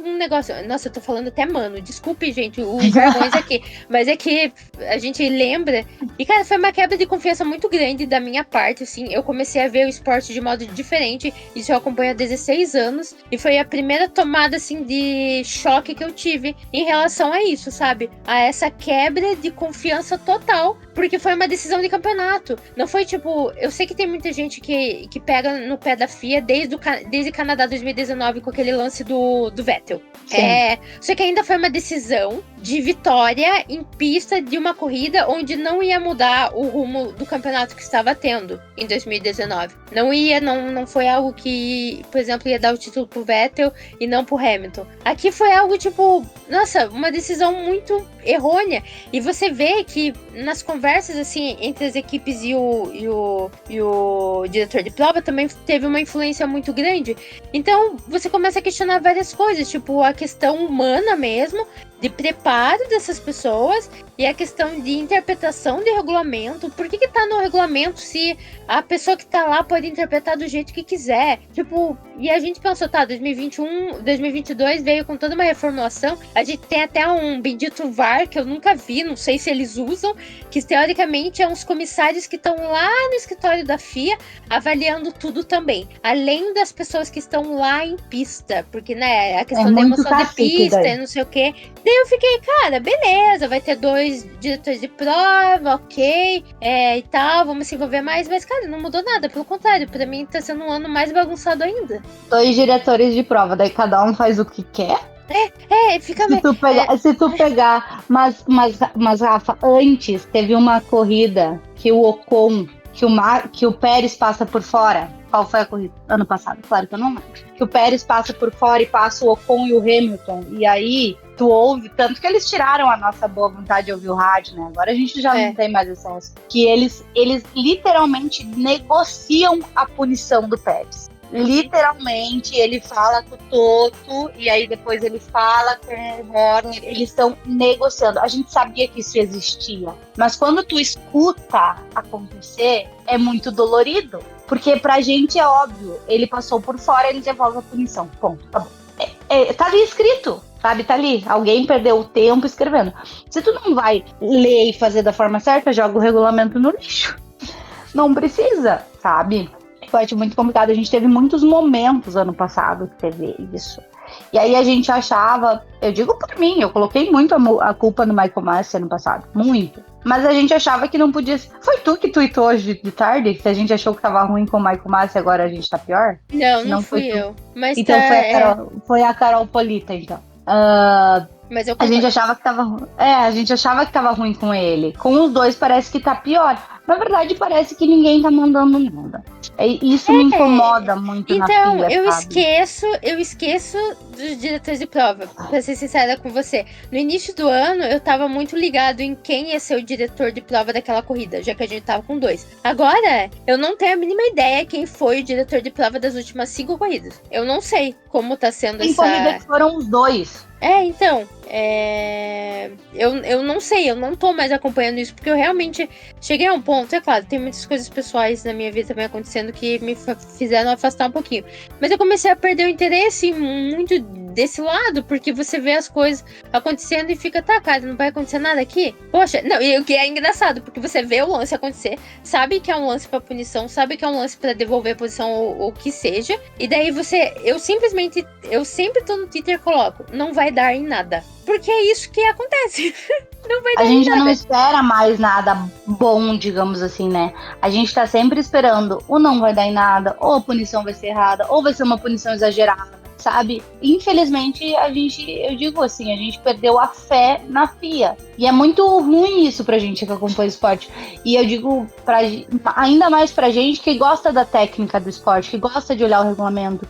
um negócio... Nossa, eu tô falando até desculpe, gente, os vergões aqui. Mas é que a gente lembra... E, cara, foi uma quebra de confiança muito grande da minha parte, assim. Eu comecei a ver o esporte de modo diferente. Isso eu acompanho há 16 anos. E foi a primeira tomada, assim, de choque que eu tive em relação a isso, sabe? A essa quebra de confiança total. Porque foi uma decisão de campeonato. Não foi, tipo... Eu sei que tem muita gente que pega no pé da FIA desde Canadá 2019 com aquele lance do Vettel. Só que ainda foi uma decisão de vitória em pista de uma corrida onde não ia mudar o rumo do campeonato que estava tendo em 2019. Não foi algo que, por exemplo, ia dar o título pro Vettel e não pro Hamilton. Aqui foi algo tipo, nossa, uma decisão muito errônea. E você vê que nas conversas assim entre as equipes e o diretor de prova também teve uma influência muito grande. Então você começa a questionar várias coisas, tipo a questão humana mesmo, de preparo dessas pessoas e a questão de interpretação de regulamento. Por que tá no regulamento se a pessoa que tá lá pode interpretar do jeito que quiser? Tipo, e a gente pensou, 2022 veio com toda uma reformulação. A gente tem até um bendito VAR que eu nunca vi, não sei se eles usam, que teoricamente é uns comissários que estão lá no escritório da FIA avaliando tudo também. Além das pessoas que estão lá em pista, porque, né, a questão da emoção de pista e não sei o quê. Daí eu fiquei, cara, beleza, vai ter 2 diretores de prova, ok, e tal, vamos se envolver mais, mas, cara, não mudou nada, pelo contrário, pra mim tá sendo um ano mais bagunçado ainda. 2 diretores de prova, daí cada um faz o que quer? Fica... Se tu pegar, mas Rafa, antes teve uma corrida que o Ocon, que o Pérez passa por fora. Qual foi a corrida? Ano passado, claro que eu não lembro. Que o Pérez passa por fora e passa o Ocon e o Hamilton. E aí, tu ouve, tanto que eles tiraram a nossa boa vontade de ouvir o rádio, né? Agora a gente já não tem mais acesso. Que eles literalmente negociam a punição do Pérez. Literalmente, ele fala com o Toto e aí depois ele fala com o Horner. Eles estão negociando. A gente sabia que isso existia, mas quando tu escuta acontecer, é muito dolorido. Porque pra gente é óbvio, ele passou por fora, ele devolve a punição. Ponto, tá bom. Tá ali escrito, sabe? Tá ali. Alguém perdeu o tempo escrevendo. Se tu não vai ler e fazer da forma certa, joga o regulamento no lixo. Não precisa, sabe? Eu acho muito complicado. A gente teve muitos momentos ano passado que teve isso. E aí a gente achava, eu digo por mim, eu coloquei muito a culpa no Michael Masi ano passado, muito. Mas a gente achava que não podia. Foi tu que tweetou hoje de tarde que a gente achou que tava ruim com o Michael Masi e agora a gente tá pior? Não fui eu. Mas então foi a Carol Polita, então. Mas a gente achava que tava a gente achava que tava ruim com ele. Com os dois parece que tá pior. Na verdade, parece que ninguém tá mandando nada. Isso me incomoda muito na FIA, então, eu esqueço dos diretores de prova, pra ser sincera com você. No início do ano, eu tava muito ligado em quem ia ser o diretor de prova daquela corrida, já que a gente tava com 2. Agora, eu não tenho a mínima ideia quem foi o diretor de prova das últimas 5 corridas. Eu não sei como tá sendo essa... Tem corrida que foram os 2. Então, eu não sei, eu não tô mais acompanhando isso, porque eu realmente cheguei a um ponto, é claro, tem muitas coisas pessoais na minha vida também acontecendo que me fizeram afastar um pouquinho, mas eu comecei a perder o interesse muito desse lado, porque você vê as coisas acontecendo e fica, cara, não vai acontecer nada aqui? Poxa, não, e o que é engraçado, porque você vê o lance acontecer, sabe que é um lance pra punição, sabe que é um lance pra devolver a posição ou o que seja, e daí eu sempre tô no Twitter e coloco, não vai dar em nada. Porque é isso que acontece. Não vai dar em nada. A gente já não espera mais nada bom, digamos assim, né? A gente tá sempre esperando ou não vai dar em nada, ou a punição vai ser errada, ou vai ser uma punição exagerada, sabe? Infelizmente, eu digo assim, a gente perdeu a fé na FIA. E é muito ruim isso pra gente que acompanha o esporte. E eu digo ainda mais pra gente que gosta da técnica do esporte, que gosta de olhar o regulamento,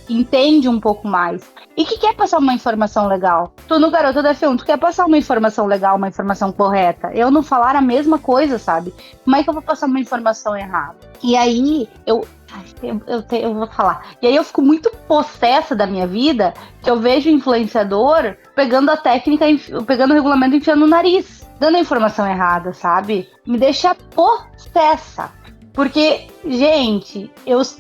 que entende um pouco mais. e que quer passar uma informação legal. Tu no Garoto da F1, tu quer passar uma informação legal, uma informação correta. Eu não falar a mesma coisa, sabe? Como é que eu vou passar uma informação errada? E aí, eu vou falar. E aí eu fico muito possessa da minha vida, que eu vejo influenciador pegando a técnica, pegando o regulamento e enfiando no nariz, dando a informação errada, sabe? Me deixa possessa. Porque, gente,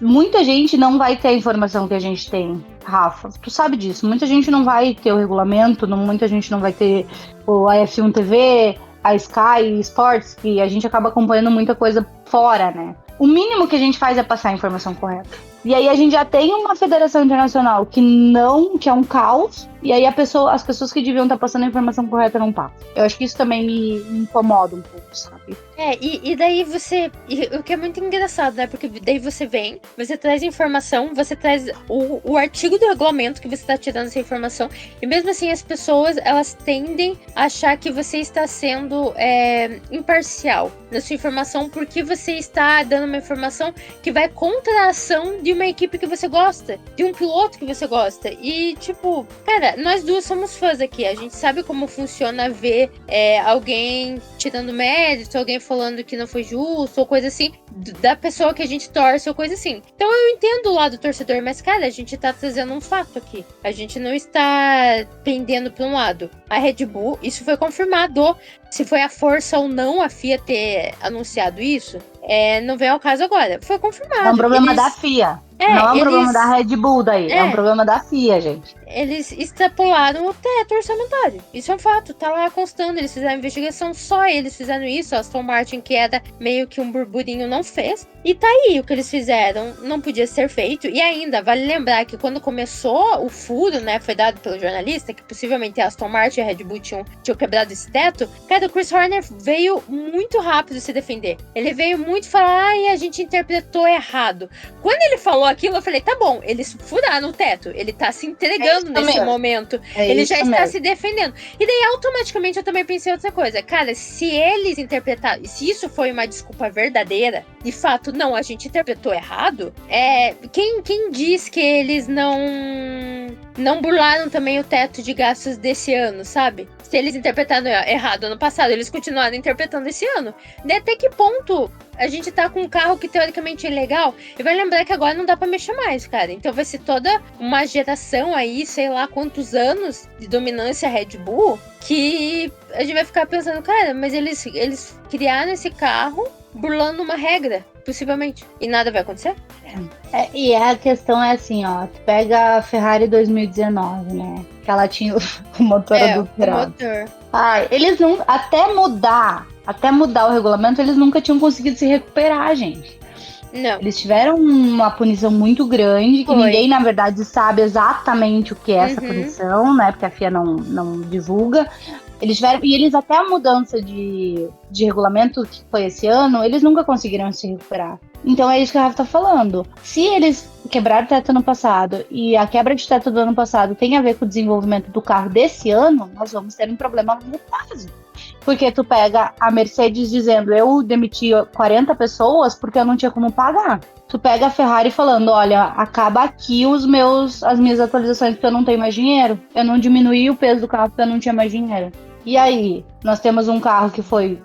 muita gente não vai ter a informação que a gente tem, Rafa. Tu sabe disso. Muita gente não vai ter o regulamento, muita gente não vai ter a F1 TV, a Sky Sports, que a gente acaba acompanhando muita coisa fora, né? O mínimo que a gente faz é passar a informação correta. E aí a gente já tem uma federação internacional que é um caos, e aí as pessoas que deviam estar passando a informação correta não passam. Eu acho que isso também me incomoda um pouco, sabe? E daí o que é muito engraçado, né? Porque daí você traz informação, você traz o artigo do regulamento que você está tirando essa informação, e mesmo assim as pessoas, elas tendem a achar que você está sendo imparcial na sua informação, porque você está dando uma informação que vai contra a ação de uma equipe que você gosta, de um piloto que você gosta. E, tipo, cara, nós duas somos fãs aqui. A gente sabe como funciona ver alguém tirando mérito, alguém falando que não foi justo, ou coisa assim, da pessoa que a gente torce, ou coisa assim. Então eu entendo o lado do torcedor, mas, cara, a gente tá trazendo um fato aqui. A gente não está pendendo pra um lado. A Red Bull, isso foi confirmado. Se foi a força ou não a FIA ter anunciado isso, não vem ao caso agora. Foi confirmado. É um problema da FIA. Não é um problema da Red Bull daí. É um problema da FIA, gente. Eles extrapolaram o teto orçamentário. Isso é um fato. Tá lá constando. Eles fizeram investigação. Só eles fizeram isso. A Aston Martin, que era meio que um burburinho, não fez. E tá aí. O que eles fizeram não podia ser feito. E ainda, vale lembrar que quando começou o furo, né, foi dado pelo jornalista, que possivelmente a Aston Martin e a Red Bull tinham quebrado esse teto. Cara, o Chris Horner veio muito rápido se defender. Ele veio muito falar, a gente interpretou errado. Quando ele falou aquilo, eu falei, tá bom, eles furaram o teto. Ele tá se entregando nesse momento. Ele já está se defendendo. E daí, automaticamente, eu também pensei outra coisa. Cara, se eles interpretaram, se isso foi uma desculpa verdadeira, de fato, não, a gente interpretou errado, quem diz que eles não burlaram também o teto de gastos desse ano, sabe? Se eles interpretaram errado ano passado, eles continuaram interpretando esse ano. De até que ponto a gente tá com um carro que teoricamente é legal? E vai lembrar que agora não dá pra mexer mais, cara. Então vai ser toda uma geração aí, sei lá quantos anos de dominância Red Bull, que a gente vai ficar pensando, cara, mas eles criaram esse carro burlando uma regra, possivelmente. E nada vai acontecer? E a questão é assim, ó. Tu pega a Ferrari 2019, né? Que ela tinha o motor adulterado. O motor. Eles não... Até mudar o regulamento, eles nunca tinham conseguido se recuperar, gente. Não. Eles tiveram uma punição muito grande, que ninguém, na verdade, sabe exatamente o que é essa punição, né? Porque a FIA não divulga. Eles até a mudança de regulamento, que foi esse ano, eles nunca conseguiram se recuperar. Então é isso que a Rafa tá falando. Se eles quebraram o teto ano passado e a quebra de teto do ano passado tem a ver com o desenvolvimento do carro desse ano, nós vamos ter um problema no caso. Porque tu pega a Mercedes dizendo, eu demiti 40 pessoas porque eu não tinha como pagar. Tu pega a Ferrari falando, olha, acaba aqui as minhas atualizações porque eu não tenho mais dinheiro. Eu não diminuí o peso do carro porque eu não tinha mais dinheiro. E aí, nós temos um carro que foi,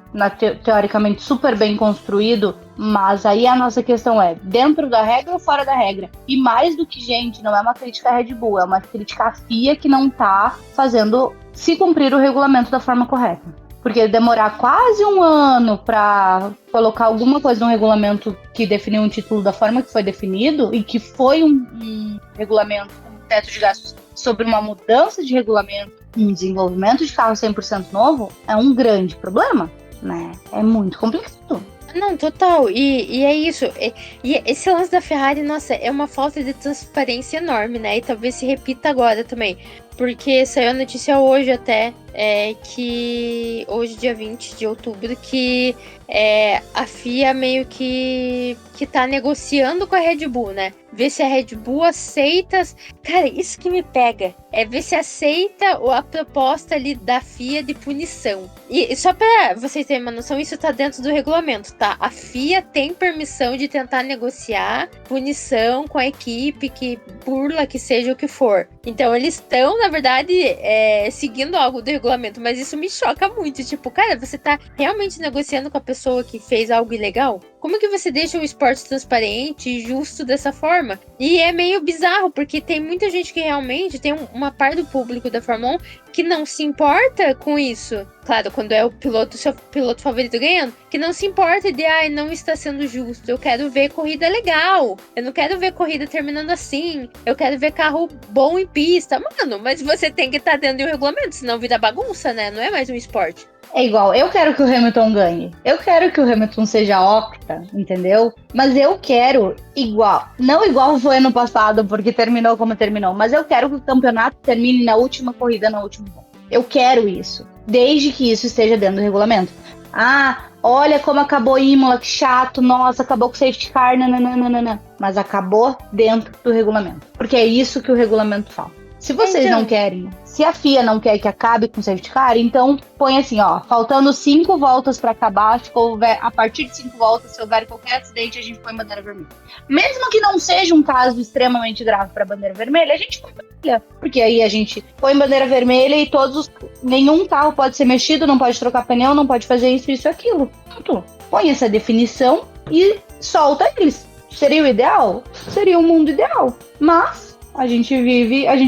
teoricamente, super bem construído, mas aí a nossa questão é, dentro da regra ou fora da regra? E mais do que, gente, não é uma crítica à Red Bull, é uma crítica à FIA que não tá fazendo se cumprir o regulamento da forma correta. Porque demorar quase um ano para colocar alguma coisa no regulamento que definiu um título da forma que foi definido, e que foi um regulamento com teto de gastos sobre uma mudança de regulamento, um desenvolvimento de carro 100% novo, é um grande problema, né? É muito complicado. Não, total. E é isso. E esse lance da Ferrari, nossa, é uma falta de transparência enorme, né? E talvez se repita agora também. Porque saiu a notícia hoje até, que hoje, dia 20 de outubro, que a FIA meio que tá negociando com a Red Bull, né? Ver se a Red Bull aceita... Cara, isso que me pega. É ver se aceita a proposta ali da FIA de punição. E só pra vocês terem uma noção, isso tá dentro do regulamento, tá? A FIA tem permissão de tentar negociar punição com a equipe que burla, que seja o que for. Então eles estão, na verdade, seguindo algo do regulamento, mas isso me choca muito. Tipo, cara, você tá realmente negociando com a pessoa que fez algo ilegal? Como que você deixa um esporte transparente e justo dessa forma? E é meio bizarro, porque tem muita gente que realmente tem uma parte do público da Fórmula 1 que não se importa com isso. Claro, quando é o seu piloto favorito ganhando, que não se importa de, não está sendo justo. Eu quero ver corrida legal. Eu não quero ver corrida terminando assim. Eu quero ver carro bom em pista. Mano, mas você tem que estar dentro do regulamento, senão vira bagunça, né? Não é mais um esporte. É igual, eu quero que o Hamilton ganhe. Eu quero que o Hamilton seja octa, entendeu? Mas eu quero igual. Não igual foi ano passado, porque terminou como terminou. Mas eu quero que o campeonato termine na última corrida, na última volta. Eu quero isso. Desde que isso esteja dentro do regulamento. Olha como acabou Imola, que chato. Nossa, acabou com o safety car, nananana. Mas acabou dentro do regulamento. Porque é isso que o regulamento fala. Se vocês não querem, se a FIA não quer que acabe com o safety car, então põe assim, faltando 5 voltas para acabar, a partir de 5 voltas, se houver qualquer acidente, a gente põe bandeira vermelha. Mesmo que não seja um caso extremamente grave para bandeira vermelha, a gente põe bandeira, porque aí a gente põe bandeira vermelha e nenhum carro pode ser mexido, não pode trocar pneu, não pode fazer isso e aquilo. Pronto. Põe essa definição e solta eles. Seria o ideal? Seria o mundo ideal. Mas a gente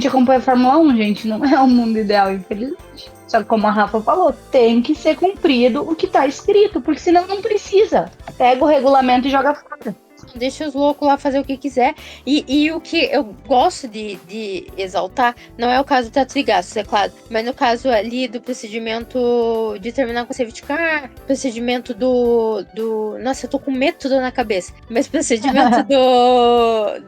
acompanha a Fórmula 1, gente, não é o mundo ideal, infelizmente. Só que como a Rafa falou, tem que ser cumprido o que tá escrito, porque senão não precisa. Pega o regulamento e joga fora. Deixa os loucos lá fazer o que quiser. E o que eu gosto de exaltar não é o caso do teto de gastos, é claro. Mas no caso ali do procedimento de terminar com o safety car, procedimento do... Nossa, eu tô com método na cabeça. Mas procedimento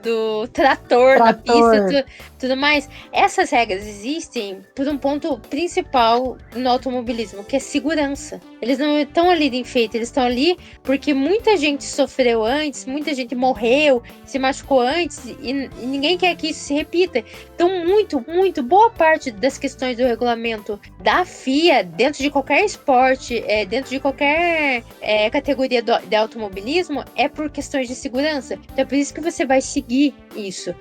do trator na pista, tudo mais. Essas regras existem por um ponto principal no automobilismo, que é segurança. Eles não estão ali de enfeite, eles estão ali porque muita gente sofreu antes, muita gente morreu, se machucou antes e ninguém quer que isso se repita. Então, muito boa parte das questões do regulamento da FIA, dentro de qualquer esporte, dentro de qualquer categoria de automobilismo, é por questões de segurança. Então, é por isso que você vai seguir isso.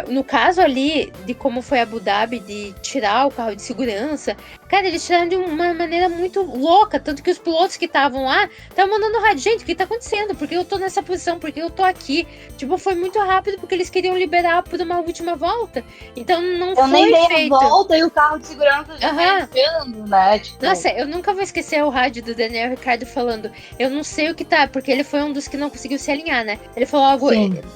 No caso ali de como foi Abu Dhabi, de tirar o carro de segurança, cara, eles tiraram de uma maneira muito louca, tanto que os pilotos que estavam lá estavam mandando rádio, gente, o que tá acontecendo? Por que eu tô nessa posição? Por que eu tô aqui? Tipo, foi muito rápido porque eles queriam liberar por uma última volta. Então não foi nem dei feito. A volta e o carro de segurança já tá entrando, né? Tipo... Nossa, eu nunca vou esquecer o rádio do Daniel Ricciardo falando, eu não sei o que tá, porque ele foi um dos que não conseguiu se alinhar, né? Ele falou algo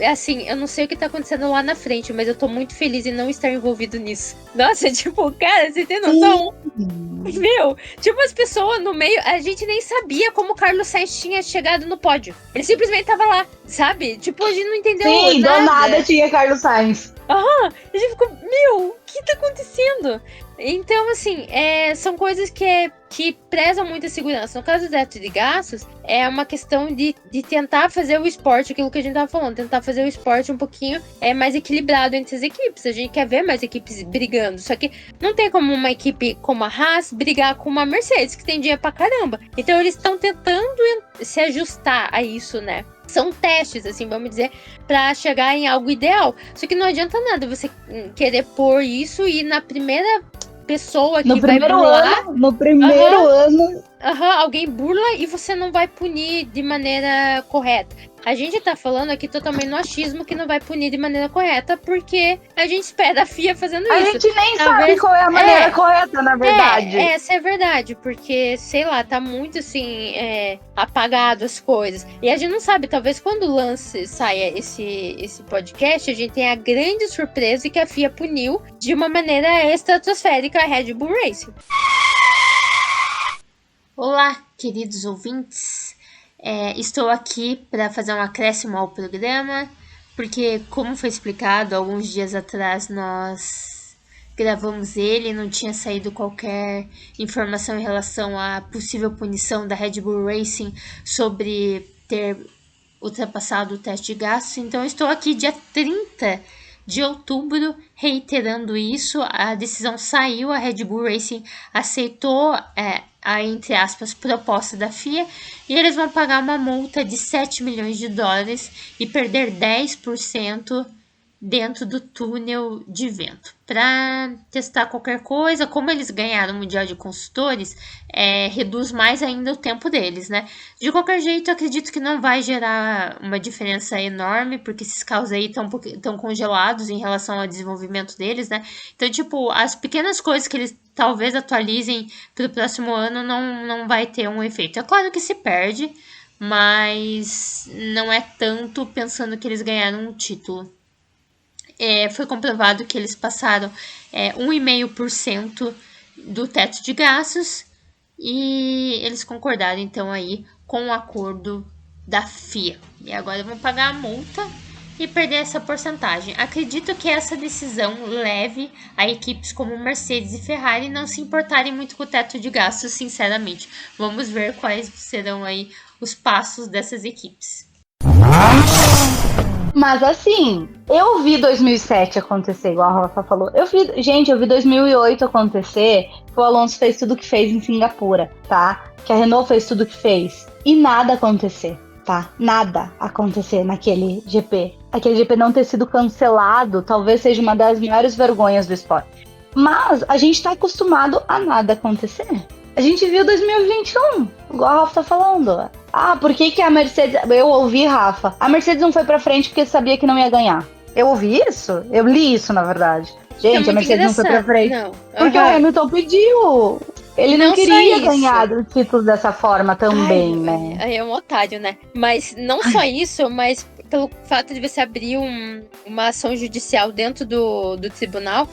assim, eu não sei o que tá acontecendo lá na frente, mas eu tô muito feliz em não estar envolvido nisso. Nossa, tipo, cara, você tem noção? Meu, tipo, as pessoas no meio, a gente nem sabia como o Carlos Sainz tinha chegado no pódio. Ele simplesmente tava lá, sabe? Tipo, a gente não entendeu nada. Sim, do nada tinha Carlos Sainz. A gente ficou, o que tá acontecendo? Então, assim, são coisas que prezam muito a segurança. No caso do teto de gastos, é uma questão de tentar fazer o esporte, aquilo que a gente tava falando, tentar fazer o esporte um pouquinho mais equilibrado entre as equipes. A gente quer ver mais equipes brigando, só que não tem como uma equipe como a Haas brigar com uma Mercedes, que tem dinheiro pra caramba. Então, eles estão tentando se ajustar a isso, né? São testes, assim, vamos dizer, pra chegar em algo ideal. Só que não adianta nada você querer pôr isso e na primeira pessoa que vai burlar... No primeiro ano... alguém burla e você não vai punir de maneira correta. A gente tá falando aqui totalmente no achismo que não vai punir de maneira correta, porque a gente espera a FIA fazendo isso. A gente nem sabe qual é a maneira correta, na verdade. Essa é verdade, porque, sei lá, tá muito, assim, apagado as coisas. E a gente não sabe, talvez quando saia esse podcast, a gente tenha a grande surpresa de que a FIA puniu de uma maneira estratosférica a Red Bull Racing. Olá, queridos ouvintes. Estou aqui para fazer um acréscimo ao programa, porque, como foi explicado, alguns dias atrás nós gravamos ele, não tinha saído qualquer informação em relação à possível punição da Red Bull Racing sobre ter ultrapassado o teste de gastos. Então, estou aqui dia 30 de outubro reiterando isso. A decisão saiu, a Red Bull Racing aceitou a, entre aspas, proposta da FIA, e eles vão pagar uma multa de 7 milhões de dólares e perder 10% dentro do túnel de vento para testar qualquer coisa. Como eles ganharam o Mundial de Construtores, reduz mais ainda o tempo deles, né? De qualquer jeito, eu acredito que não vai gerar uma diferença enorme, porque esses carros aí estão congelados em relação ao desenvolvimento deles, né? Então, tipo, as pequenas coisas que eles talvez atualizem para o próximo ano não vai ter um efeito. É claro que se perde, mas não é tanto pensando que eles ganharam um título. Foi comprovado que eles passaram 1,5% do teto de gastos e eles concordaram então aí com o acordo da FIA. E agora vão pagar a multa e perder essa porcentagem. Acredito que essa decisão leve a equipes como Mercedes e Ferrari não se importarem muito com o teto de gastos, sinceramente. Vamos ver quais serão aí os passos dessas equipes. Mas assim, eu vi 2007 acontecer, igual a Rafa falou. Eu vi 2008 acontecer, que o Alonso fez tudo que fez em Singapura, tá? Que a Renault fez tudo que fez. E nada acontecer, tá? Nada acontecer naquele GP. Aquele GP não ter sido cancelado, talvez seja uma das maiores vergonhas do esporte. Mas a gente tá acostumado a nada acontecer. A gente viu 2021, igual a Rafa tá falando. Por que a Mercedes... Eu ouvi, Rafa. A Mercedes não foi pra frente porque sabia que não ia ganhar. Eu ouvi isso? Eu li isso, na verdade. Gente, a Mercedes não foi pra frente. Não. Porque o Hamilton pediu. Ele não queria ganhar o título dessa forma também, né? Aí é um otário, né? Mas não só isso, mas pelo fato de você abrir uma ação judicial dentro do tribunal,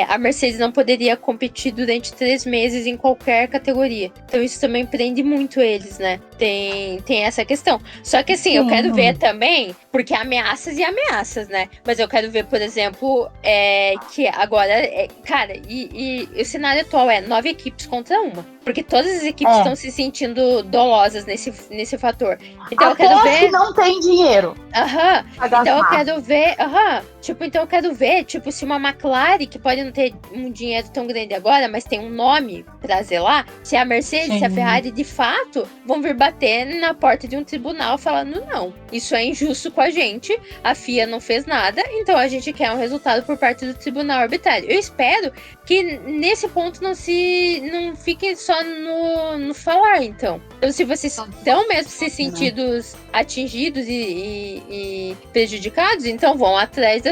a Mercedes não poderia competir durante 3 meses em qualquer categoria. Então isso também prende muito eles, né? Tem essa questão. Só que assim, eu quero ver também, porque ameaças e ameaças, né? Mas eu quero ver, por exemplo, que agora, cara, e o cenário atual 9 equipes contra uma. Porque todas as equipes estão se sentindo dolosas nesse fator. Então até eu quero ver. Que não tem dinheiro. Então eu quero ver. Então eu quero ver, se uma McLaren, que pode não ter um dinheiro tão grande agora, mas tem um nome pra zelar, se a Mercedes, se a Ferrari de fato vão vir bater na porta de um tribunal falando não, isso é injusto com a gente, a FIA não fez nada, então a gente quer um resultado por parte do tribunal arbitrário. Eu espero que nesse ponto não fiquem só no falar, então. Então, se vocês estão mesmo se sentindo atingidos e prejudicados, então vão atrás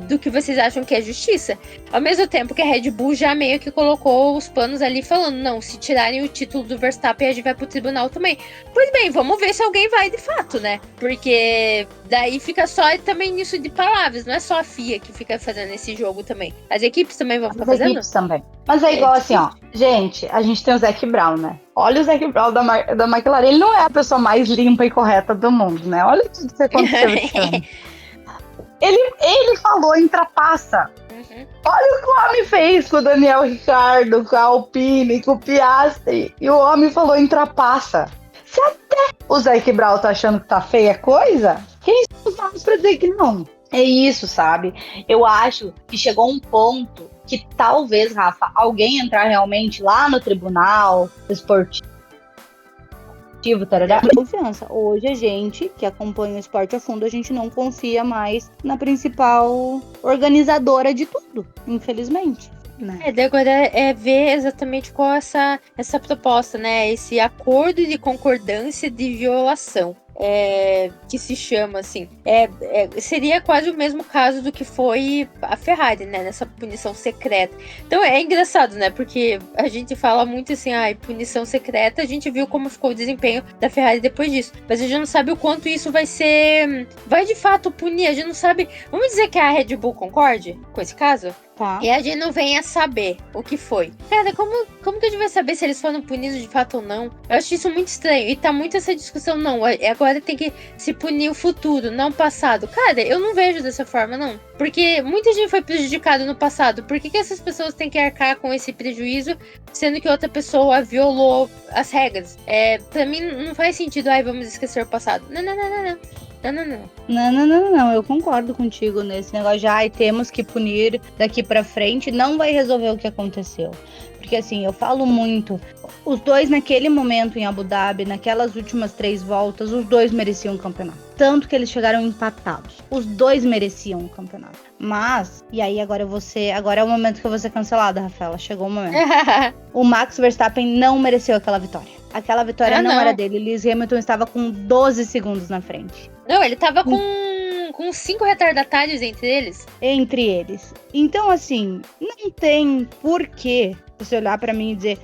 do que vocês acham que é justiça. Ao mesmo tempo que a Red Bull já meio que colocou os panos ali falando, não, se tirarem o título do Verstappen, a gente vai pro tribunal também. Pois bem, vamos ver se alguém vai de fato, né? Porque daí fica só também nisso de palavras, não é só a FIA que fica fazendo esse jogo também. As equipes também vão ficar fazendo? As equipes também. Mas é igual assim, ó. Gente, a gente tem o Zac Brown, né? Olha o Zac Brown da McLaren. Ele não é a pessoa mais limpa e correta do mundo, né? Olha tudo que aconteceu esse ano. Ele falou em trapaça. Olha o que o homem fez com o Daniel Ricciardo, com a Alpine, com o Piastri. E o homem falou em trapaça. Se até o Zac Brown tá achando que tá feia a coisa, quem somos pra dizer que não? É isso, sabe? Eu acho que chegou um ponto que talvez, Rafa, alguém entrar realmente lá no tribunal esportivo, tarará, confiança. Hoje a gente, que acompanha o esporte a fundo, a gente não confia mais na principal organizadora de tudo, infelizmente. Né? Agora ver exatamente qual é essa proposta, né? Esse acordo de concordância de violação. Que se chama assim, seria quase o mesmo caso do que foi a Ferrari, né, nessa punição secreta. Então é engraçado, né, porque a gente fala muito assim, punição secreta, a gente viu como ficou o desempenho da Ferrari depois disso, mas a gente não sabe o quanto isso vai de fato punir, a gente não sabe, vamos dizer que a Red Bull concorde com esse caso? Tá. E a gente não vem a saber o que foi. Cara, como que a gente vai saber se eles foram punidos de fato ou não? Eu acho isso muito estranho. E tá muito essa discussão, não. Agora tem que se punir o futuro, não o passado. Cara, eu não vejo dessa forma, não. Porque muita gente foi prejudicada no passado. Por que essas pessoas têm que arcar com esse prejuízo, sendo que outra pessoa violou as regras? Pra mim, não faz sentido. Vamos esquecer o passado. Não. Não. Eu concordo contigo nesse negócio de temos que punir daqui pra frente, não vai resolver o que aconteceu. Porque assim, eu falo muito, os dois naquele momento em Abu Dhabi, naquelas últimas 3 voltas, os dois mereciam o campeonato. Tanto que eles chegaram empatados. Os dois mereciam o campeonato. Mas, e aí agora é o momento que eu vou ser cancelada, Rafaela, chegou o momento. O Max Verstappen não mereceu aquela vitória. Aquela vitória não era dele, Lewis Hamilton estava com 12 segundos na frente. Não, ele tava com 5 retardatários entre eles. Então, assim, não tem porquê você olhar pra mim e dizer,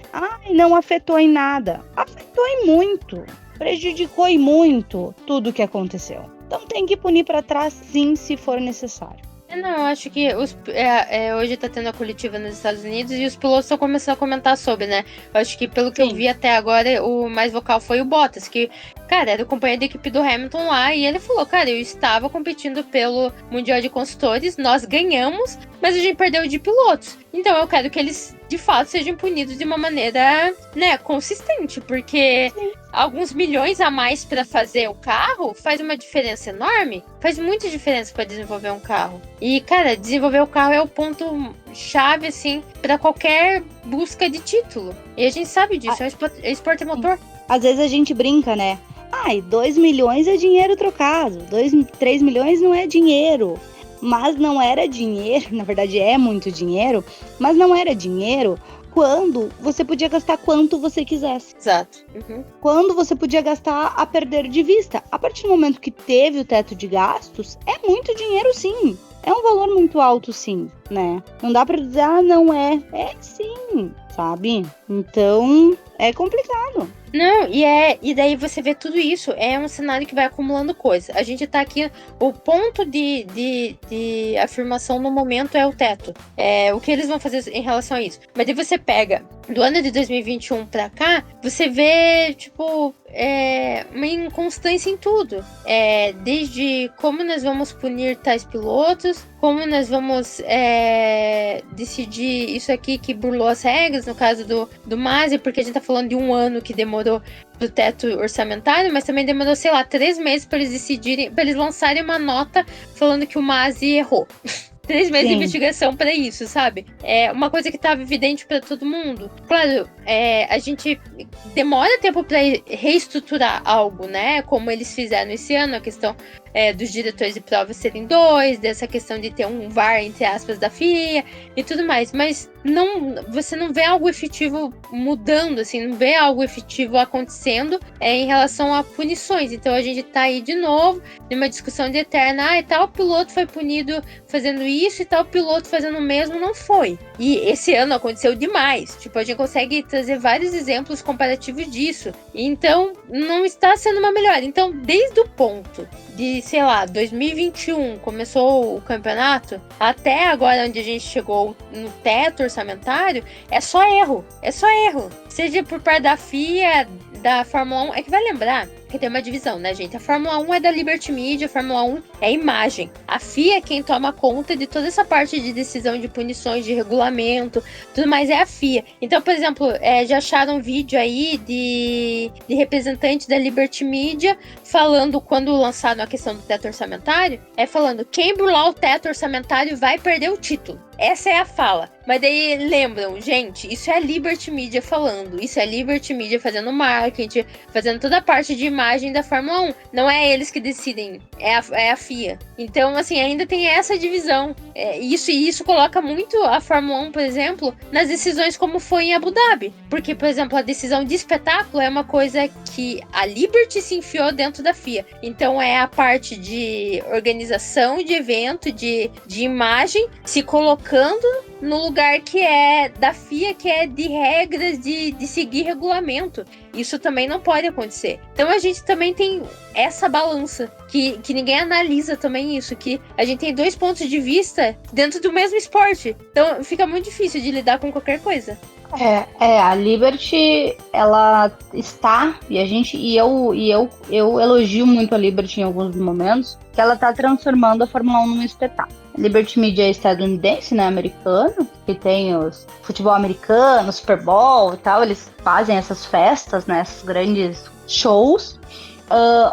não afetou em nada. Afetou em muito. Prejudicou em muito tudo o que aconteceu. Então tem que punir pra trás, sim, se for necessário. Não, eu acho que hoje tá tendo a coletiva nos Estados Unidos e os pilotos estão começando a comentar sobre, né? Eu acho que pelo que eu vi até agora, o mais vocal foi o Bottas, que, cara, era o companheiro da equipe do Hamilton lá, e ele falou, cara, eu estava competindo pelo Mundial de Construtores, nós ganhamos, mas a gente perdeu de pilotos. Então eu quero que eles, de fato, sejam punidos de uma maneira, né, consistente, porque alguns milhões a mais para fazer o carro faz uma diferença enorme, faz muita diferença para desenvolver um carro. E, cara, desenvolver o carro é o ponto chave, assim, para qualquer busca de título. E a gente sabe disso, é esporte motor. Às vezes a gente brinca, né? 2 milhões é dinheiro trocado, 3 milhões não é dinheiro. Mas não era dinheiro, na verdade é muito dinheiro, mas não era dinheiro quando você podia gastar quanto você quisesse. Exato. Quando você podia gastar a perder de vista. A partir do momento que teve o teto de gastos, é muito dinheiro sim. É um valor muito alto sim, né? Não dá pra dizer, não é. É sim, sabe? Então, é complicado. Não, e daí você vê tudo isso, é um cenário que vai acumulando coisa. A gente tá aqui, o ponto de afirmação no momento é o teto. O que eles vão fazer em relação a isso. Mas daí você pega, do ano de 2021 pra cá, você vê, tipo, uma inconstância em tudo. Desde como nós vamos punir tais pilotos, como nós vamos decidir isso aqui que burlou as regras, no caso do Masi, porque a gente tá falando de um ano que demorou pro teto orçamentário, mas também demorou, 3 meses para eles decidirem, para eles lançarem uma nota falando que o Masi errou. 3 meses de investigação pra isso, sabe? É uma coisa que tava evidente pra todo mundo. Claro, a gente demora tempo pra reestruturar algo, né? Como eles fizeram esse ano, a questão dos diretores de prova serem 2, dessa questão de ter um VAR, entre aspas, da FIA e tudo mais. Mas você não vê algo efetivo mudando, assim, não vê algo efetivo acontecendo em relação a punições. Então a gente tá aí de novo, numa discussão de eterna, e tal piloto foi punido fazendo isso e tal piloto fazendo o mesmo, não foi. E esse ano aconteceu demais. Tipo, a gente consegue trazer vários exemplos comparativos disso. Então, não está sendo uma melhora. Então, desde o ponto de, 2021, começou o campeonato, até agora onde a gente chegou no teto orçamentário, é só erro. Seja por parte da FIA, da Fórmula 1, é que vai lembrar que tem uma divisão, né, gente? A Fórmula 1 é da Liberty Media, a Fórmula 1 é imagem. A FIA é quem toma conta de toda essa parte de decisão de punições, de regulamento, tudo mais é a FIA. Então, por exemplo, já acharam um vídeo aí de representante da Liberty Media falando, quando lançaram a questão do teto orçamentário, falando, quem burlar o teto orçamentário vai perder o título. Essa é a fala. Mas daí lembram, gente, isso é a Liberty Media falando, isso é a Liberty Media fazendo marketing, fazendo toda a parte de imagem da Fórmula 1. Não é eles que decidem, é a FIA. Então, assim, ainda tem essa divisão. Isso coloca muito a Fórmula 1, por exemplo, nas decisões como foi em Abu Dhabi. Porque, por exemplo, a decisão de espetáculo é uma coisa que a Liberty se enfiou dentro da FIA. Então, é a parte de organização de evento, de imagem, se colocando no lugar que é da FIA, que é de regras, de seguir regulamento. Isso também não pode acontecer. Então a gente também tem essa balança, que ninguém analisa também isso, que a gente tem 2 pontos de vista dentro do mesmo esporte. Então fica muito difícil de lidar com qualquer coisa. A Liberty, ela está, eu elogio muito a Liberty em alguns momentos, que ela está transformando a Fórmula 1 num espetáculo. A Liberty Media é estadunidense, né, americano, que tem os futebol americano, Super Bowl e tal, eles fazem essas festas, né, esses grandes shows,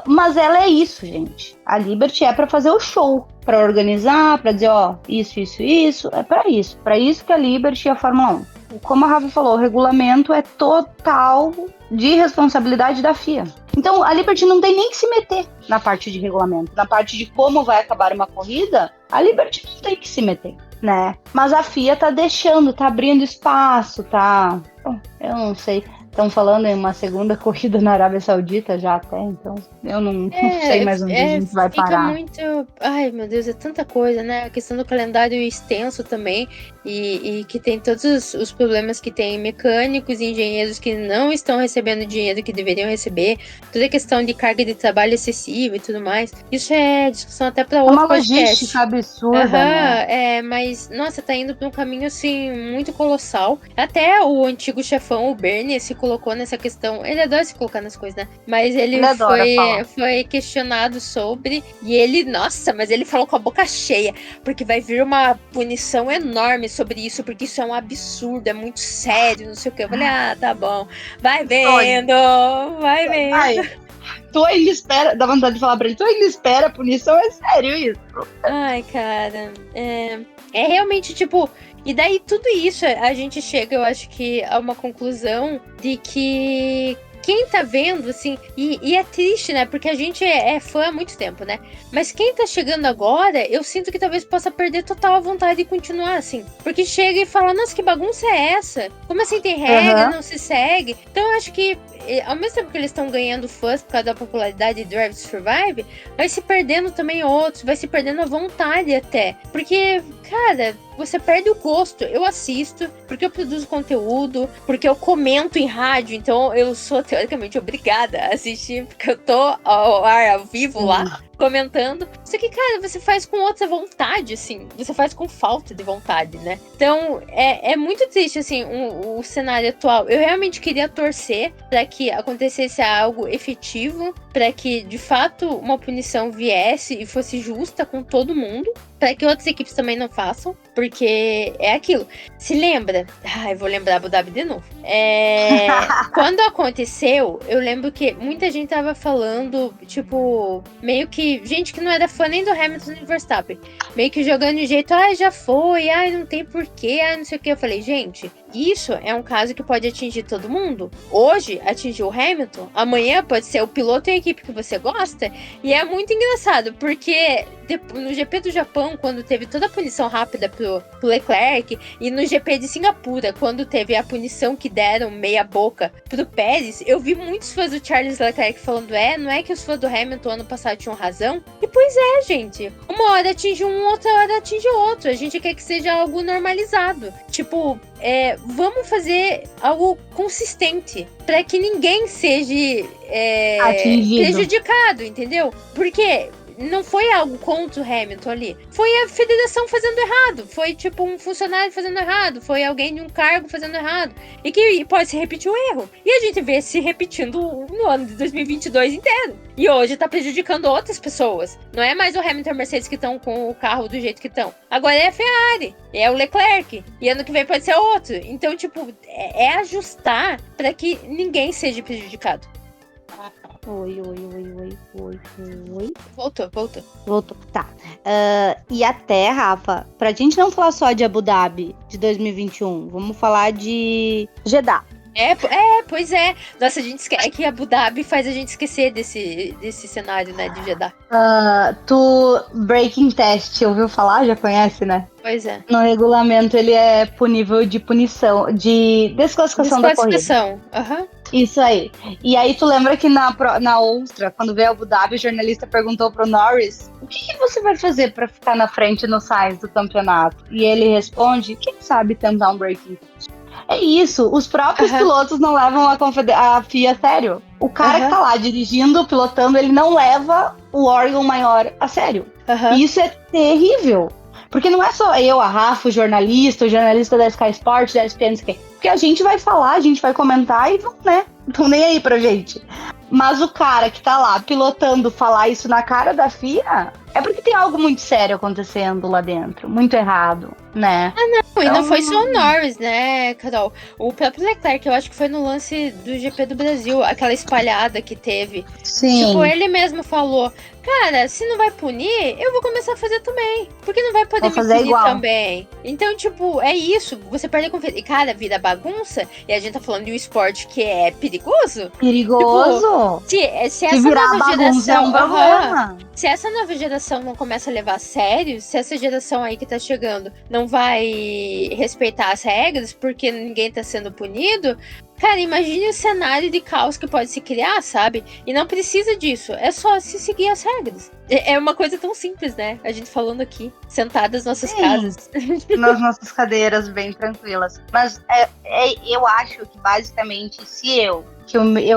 Mas ela é isso, gente. A Liberty é pra fazer o show, pra organizar, pra dizer, ó, isso, é pra isso que a Liberty e a Fórmula 1. Como a Rafa falou, o regulamento é total de responsabilidade da FIA. Então, a Liberty não tem nem que se meter na parte de regulamento. Na parte de como vai acabar uma corrida, a Liberty não tem que se meter, né? Mas a FIA tá deixando, tá abrindo espaço, tá... Eu não sei. Estão falando em uma segunda corrida na Arábia Saudita já até, então eu não sei mais onde a gente vai parar. Muito... Ai, meu Deus, é tanta coisa, né? A questão do calendário extenso também, e que tem todos os problemas que tem mecânicos e engenheiros que não estão recebendo o dinheiro que deveriam receber, toda a questão de carga de trabalho excessiva e tudo mais. Isso é discussão até para outro podcast. Uma logística absurda, né? Mas, nossa, tá indo pra um caminho, assim, muito colossal. Até o antigo chefão, o Bernie, se colocou nessa questão. Ele adora se colocar nas coisas, né? Mas ele foi questionado sobre. E ele, nossa, mas ele falou com a boca cheia. Porque vai vir uma punição enorme sobre isso. Porque isso é um absurdo, é muito sério, não sei o que. Eu falei, tá bom. Vai vendo. Ai, tu ainda espera, dá vontade de falar pra ele, tu ainda espera a punição, é sério isso? Ai, cara. É realmente, tipo... E daí tudo isso a gente chega, eu acho que, a uma conclusão de que quem tá vendo, assim, e é triste, né? Porque a gente é fã há muito tempo, né? Mas quem tá chegando agora, eu sinto que talvez possa perder total a vontade de continuar, assim. Porque chega e fala, nossa, que bagunça é essa? Como assim tem regra, não se segue? Então eu acho que, ao mesmo tempo que eles estão ganhando fãs por causa da popularidade de Drive to Survive, vai se perdendo também outros, vai se perdendo a vontade até. Porque, cara... Você perde o gosto. Eu assisto porque eu produzo conteúdo, porque eu comento em rádio, então eu sou teoricamente obrigada a assistir, porque eu tô ao vivo lá, comentando. Só que, cara, você faz com outra vontade, assim. Você faz com falta de vontade, né? Então, é muito triste, assim, o cenário atual. Eu realmente queria torcer para que acontecesse algo efetivo, para que, de fato, uma punição viesse e fosse justa com todo mundo, para que outras equipes também não façam, porque é aquilo. Se lembra? Eu vou lembrar Abu Dhabi de novo. Quando aconteceu, eu lembro que muita gente tava falando, tipo, meio que gente que não era fã nem do Hamilton nem do Verstappen, meio que jogando de jeito, já foi, não tem porquê, não sei o que. Eu falei, gente, isso é um caso que pode atingir todo mundo. Hoje atingiu o Hamilton, amanhã pode ser o piloto e a equipe que você gosta, e é muito engraçado, porque no GP do Japão, quando teve toda a punição rápida pro Leclerc, e no GP de Singapura, quando teve a punição que deram meia boca pro Pérez, eu vi muitos fãs do Charles Leclerc falando, não é que os fãs do Hamilton ano passado tinham razão? E pois é, gente, uma hora atinge um, outra hora atinge outro, a gente quer que seja algo normalizado, tipo, vamos fazer algo consistente, para que ninguém seja prejudicado, entendeu? Porque não foi algo contra o Hamilton ali. Foi a federação fazendo errado. Foi tipo um funcionário fazendo errado. Foi alguém de um cargo fazendo errado. E que pode se repetir o erro. E a gente vê se repetindo no ano de 2022 inteiro. E hoje tá prejudicando outras pessoas. Não é mais o Hamilton e a Mercedes que estão com o carro do jeito que estão. Agora é a Ferrari. É o Leclerc. E ano que vem pode ser outro. Então, tipo, é ajustar para que ninguém seja prejudicado. Oi. Voltou, tá. E até, Rafa, pra gente não falar só de Abu Dhabi de 2021, vamos falar de Jeddah. Pois é. Nossa, a gente esquece que Abu Dhabi faz a gente esquecer desse cenário, né, de Jeddah. Braking Test, ouviu falar? Já conhece, né? Pois é. No regulamento ele é punível de punição, de desclassificação da corrida. Isso aí. E aí tu lembra que na outra, quando veio Abu Dhabi, o jornalista perguntou pro Norris, o que você vai fazer pra ficar na frente no Sainz do campeonato? E ele responde, quem sabe tentar um braking test. É isso, os próprios pilotos não levam a FIA a sério. O cara que tá lá dirigindo, pilotando, ele não leva o órgão maior a sério. E isso é terrível. Porque não é só eu, a Rafa, o jornalista da Sky Sports, da ESPN, porque a gente vai falar, a gente vai comentar e estão nem aí pra gente. Mas o cara que tá lá pilotando falar isso na cara da FIA, é porque tem algo muito sério acontecendo lá dentro, muito errado, né? Não, e não foi só o Norris, né, Carol? O próprio Leclerc, eu acho que foi no lance do GP do Brasil, aquela espalhada que teve. Sim. Tipo, ele mesmo falou, cara, se não vai punir, eu vou começar a fazer também. Porque não vai poder me punir igual. também. Então, tipo, é isso. Você perde a confiança. E, cara, vira bagunça. E a gente tá falando de um esporte que é perigoso. Perigoso. Tipo, se essa virar nova bagunça é um geração... problema. Se essa nova geração não começa a levar a sério, se essa geração aí que tá chegando não vai respeitar as regras porque ninguém tá sendo punido, cara, imagine o cenário de caos que pode se criar, sabe? E não precisa disso, é só se seguir as regras. É uma coisa tão simples, né? A gente falando aqui, sentadas nas nossas casas. Nas nossas cadeiras bem tranquilas. Mas eu acho que basicamente, se eu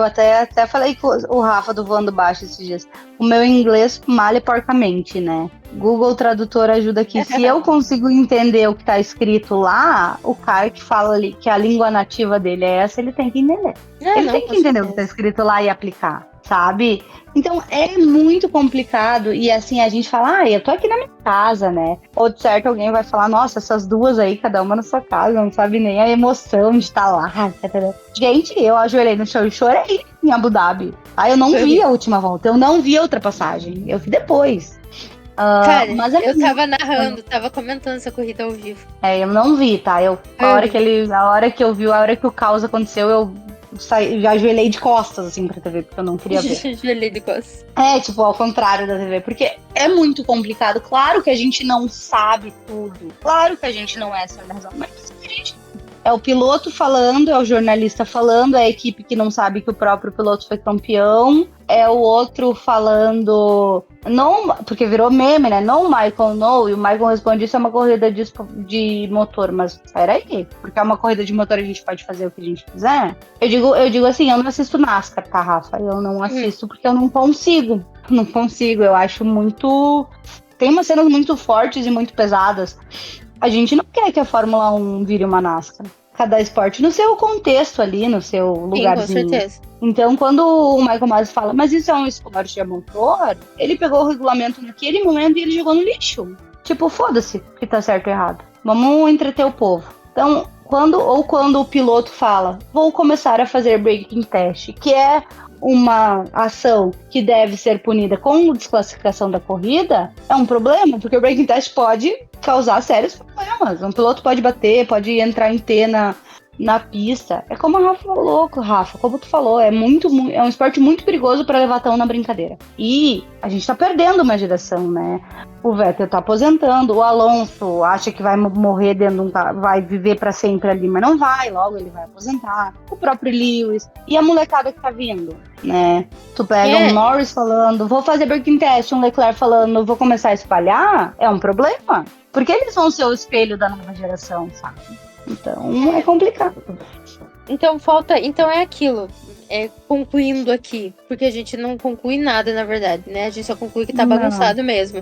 até falei com o Rafa do Voando Baixo esses dias, o meu inglês malha porcamente, né? Google Tradutor ajuda aqui. Se eu consigo entender o que tá escrito lá, o cara que fala ali que a língua nativa dele é essa, ele tem que entender. Ele tem que entender o que tá escrito lá e aplicar, sabe? Então é muito complicado. E assim, a gente fala, eu tô aqui na minha casa, né? Ou de certo alguém vai falar, nossa, essas duas aí, cada uma na sua casa, não sabe nem a emoção de estar lá. Gente, eu ajoelhei no chão e chorei em Abu Dhabi. Eu não vi a última volta, eu não vi a ultrapassagem, eu vi depois. Cara, mas eu tava narrando, tava comentando essa corrida ao vivo. Eu não vi, tá? A hora que eu vi, a hora que o caos aconteceu, eu já ajoelhei de costas, assim, pra TV, porque eu não queria ver. Ajoelhei de costas. Tipo, ao contrário da TV, porque é muito complicado. Claro que a gente não sabe tudo. Claro que a gente não é essa razão, mas a gente... É o piloto falando, é o jornalista falando, é a equipe que não sabe que o próprio piloto foi campeão, é o outro falando, não, porque virou meme, né? Não, Michael, não. E o Michael responde, isso é uma corrida de motor, mas peraí, porque é uma corrida de motor a gente pode fazer o que a gente quiser. Eu digo assim, eu não assisto NASCAR, tá, Rafa? Eu não assisto porque eu não consigo. Não consigo, eu acho muito... Tem umas cenas muito fortes e muito pesadas. A gente não quer que a Fórmula 1 vire uma NASCAR. Cada esporte no seu contexto ali, no seu lugarzinho. Com certeza. Então, quando o Michael Masi fala, mas isso é um esporte a motor, ele pegou o regulamento naquele momento e ele jogou no lixo. Tipo, foda-se que tá certo ou errado. Vamos entreter o povo. Então, quando o piloto fala, vou começar a fazer braking test, que é uma ação que deve ser punida com desclassificação da corrida, é um problema, porque o braking test pode causar sérios problemas. Um piloto pode bater, pode entrar em T na pista. É como a Rafa falou, Rafa, como tu falou, é um esporte muito perigoso para levar tão na brincadeira. E a gente tá perdendo uma geração, né? O Vettel tá aposentando, o Alonso acha que vai morrer dentro de um carro, vai viver para sempre ali, mas não vai, logo ele vai aposentar. O próprio Lewis e a molecada que tá vindo, né? Tu pega um Norris falando, vou fazer braking test, um Leclerc falando, vou começar a espalhar, é um problema. Porque eles vão ser o espelho da nova geração, sabe? Então é complicado. Então é aquilo. Concluindo aqui, porque a gente não conclui nada, na verdade, né? A gente só conclui que tá bagunçado mesmo.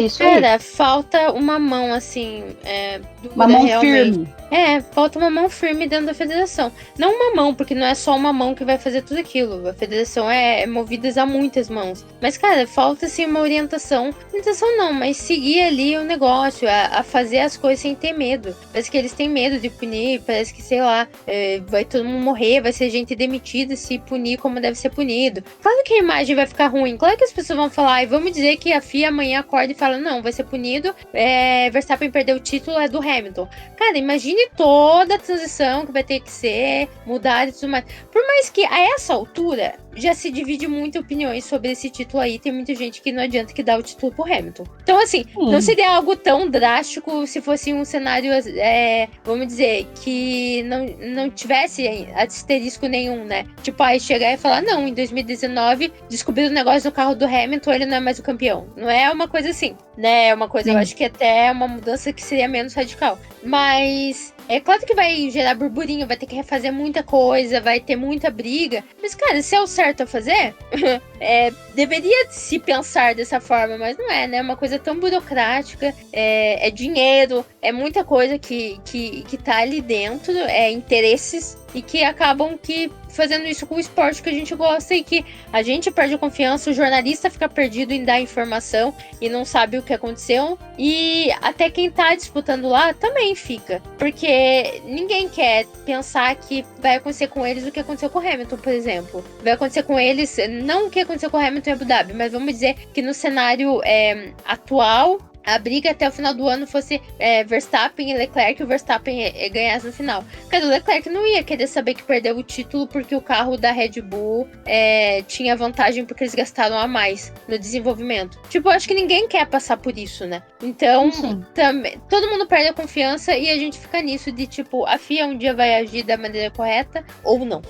Isso cara, aí. falta uma mão, assim, uma mão realmente. firme. Falta uma mão firme dentro da federação. Não uma mão, porque não é só uma mão que vai fazer tudo aquilo. A federação é movida a muitas mãos. Mas, cara, falta, assim, uma orientação. Orientação não, mas seguir ali o negócio, a fazer as coisas sem ter medo. Parece que eles têm medo de punir, parece que, sei lá, vai todo mundo morrer, vai ser gente demitida se punir como deve ser punido. Claro que a imagem vai ficar ruim, claro que as pessoas vão falar, vamos dizer que a FIA amanhã acorda e fala, não, vai ser punido, Verstappen perdeu o título, é do Hamilton. Cara, imagine toda a transição que vai ter que ser mudada e tudo mais. Por mais que a essa altura já se divide muito opiniões sobre esse título aí, tem muita gente que não adianta que dá o título pro Hamilton. Então, assim, não seria algo tão drástico se fosse um cenário, vamos dizer, que não tivesse asterisco nenhum, né? Tipo, aí chegar e falar, não, em 2019 descobriram o negócio do carro do Hamilton, ele não é mais o campeão. Não é uma coisa assim, né? É uma coisa, eu acho que até é uma mudança que seria menos radical. Mas é claro que vai gerar burburinho, vai ter que refazer muita coisa, vai ter muita briga. Mas, cara, se é o certo a fazer, deveria se pensar dessa forma, mas não é, né? É uma coisa tão burocrática, é dinheiro, é muita coisa que tá ali dentro, interesses e que acabam que fazendo isso com o esporte que a gente gosta e que a gente perde a confiança, o jornalista fica perdido em dar informação e não sabe o que aconteceu, e até quem tá disputando lá também fica, porque ninguém quer pensar que vai acontecer com eles o que aconteceu com o Hamilton, por exemplo. Vai acontecer com eles, não o que aconteceu com o Hamilton em Abu Dhabi, mas vamos dizer que no cenário atual, a briga até o final do ano fosse Verstappen e Leclerc, e o Verstappen ganhasse no final. Cara, o Leclerc não ia querer saber que perdeu o título porque o carro da Red Bull tinha vantagem porque eles gastaram a mais no desenvolvimento. Tipo, eu acho que ninguém quer passar por isso, né? Então, todo mundo perde a confiança e a gente fica nisso de, tipo, a FIA um dia vai agir da maneira correta ou não.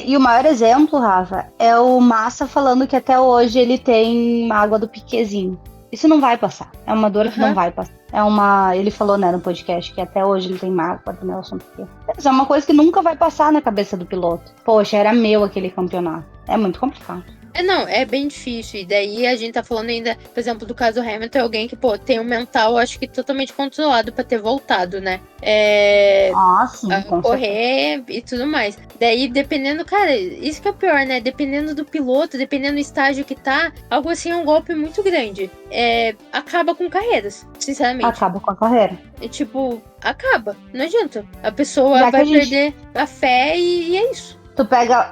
E o maior exemplo, Rafa, é o Massa falando que até hoje ele tem mágoa do Piquezinho. Isso não vai passar. É uma dor que não vai passar. Ele falou, né, no podcast que até hoje ele tem mágoa do Nelson Piquet. Isso é uma coisa que nunca vai passar na cabeça do piloto. Poxa, era meu aquele campeonato. É muito complicado. Não, é bem difícil. E daí a gente tá falando ainda, por exemplo, do caso do Hamilton, alguém que, tem um mental, acho que totalmente controlado pra ter voltado, né? Sim, correr e tudo mais. Daí, dependendo, cara, isso que é o pior, né? Dependendo do piloto, dependendo do estágio que tá, algo assim é um golpe muito grande. Acaba com carreiras, sinceramente. Acaba com a carreira. Tipo, acaba. Não adianta. A pessoa vai perder a fé e é isso.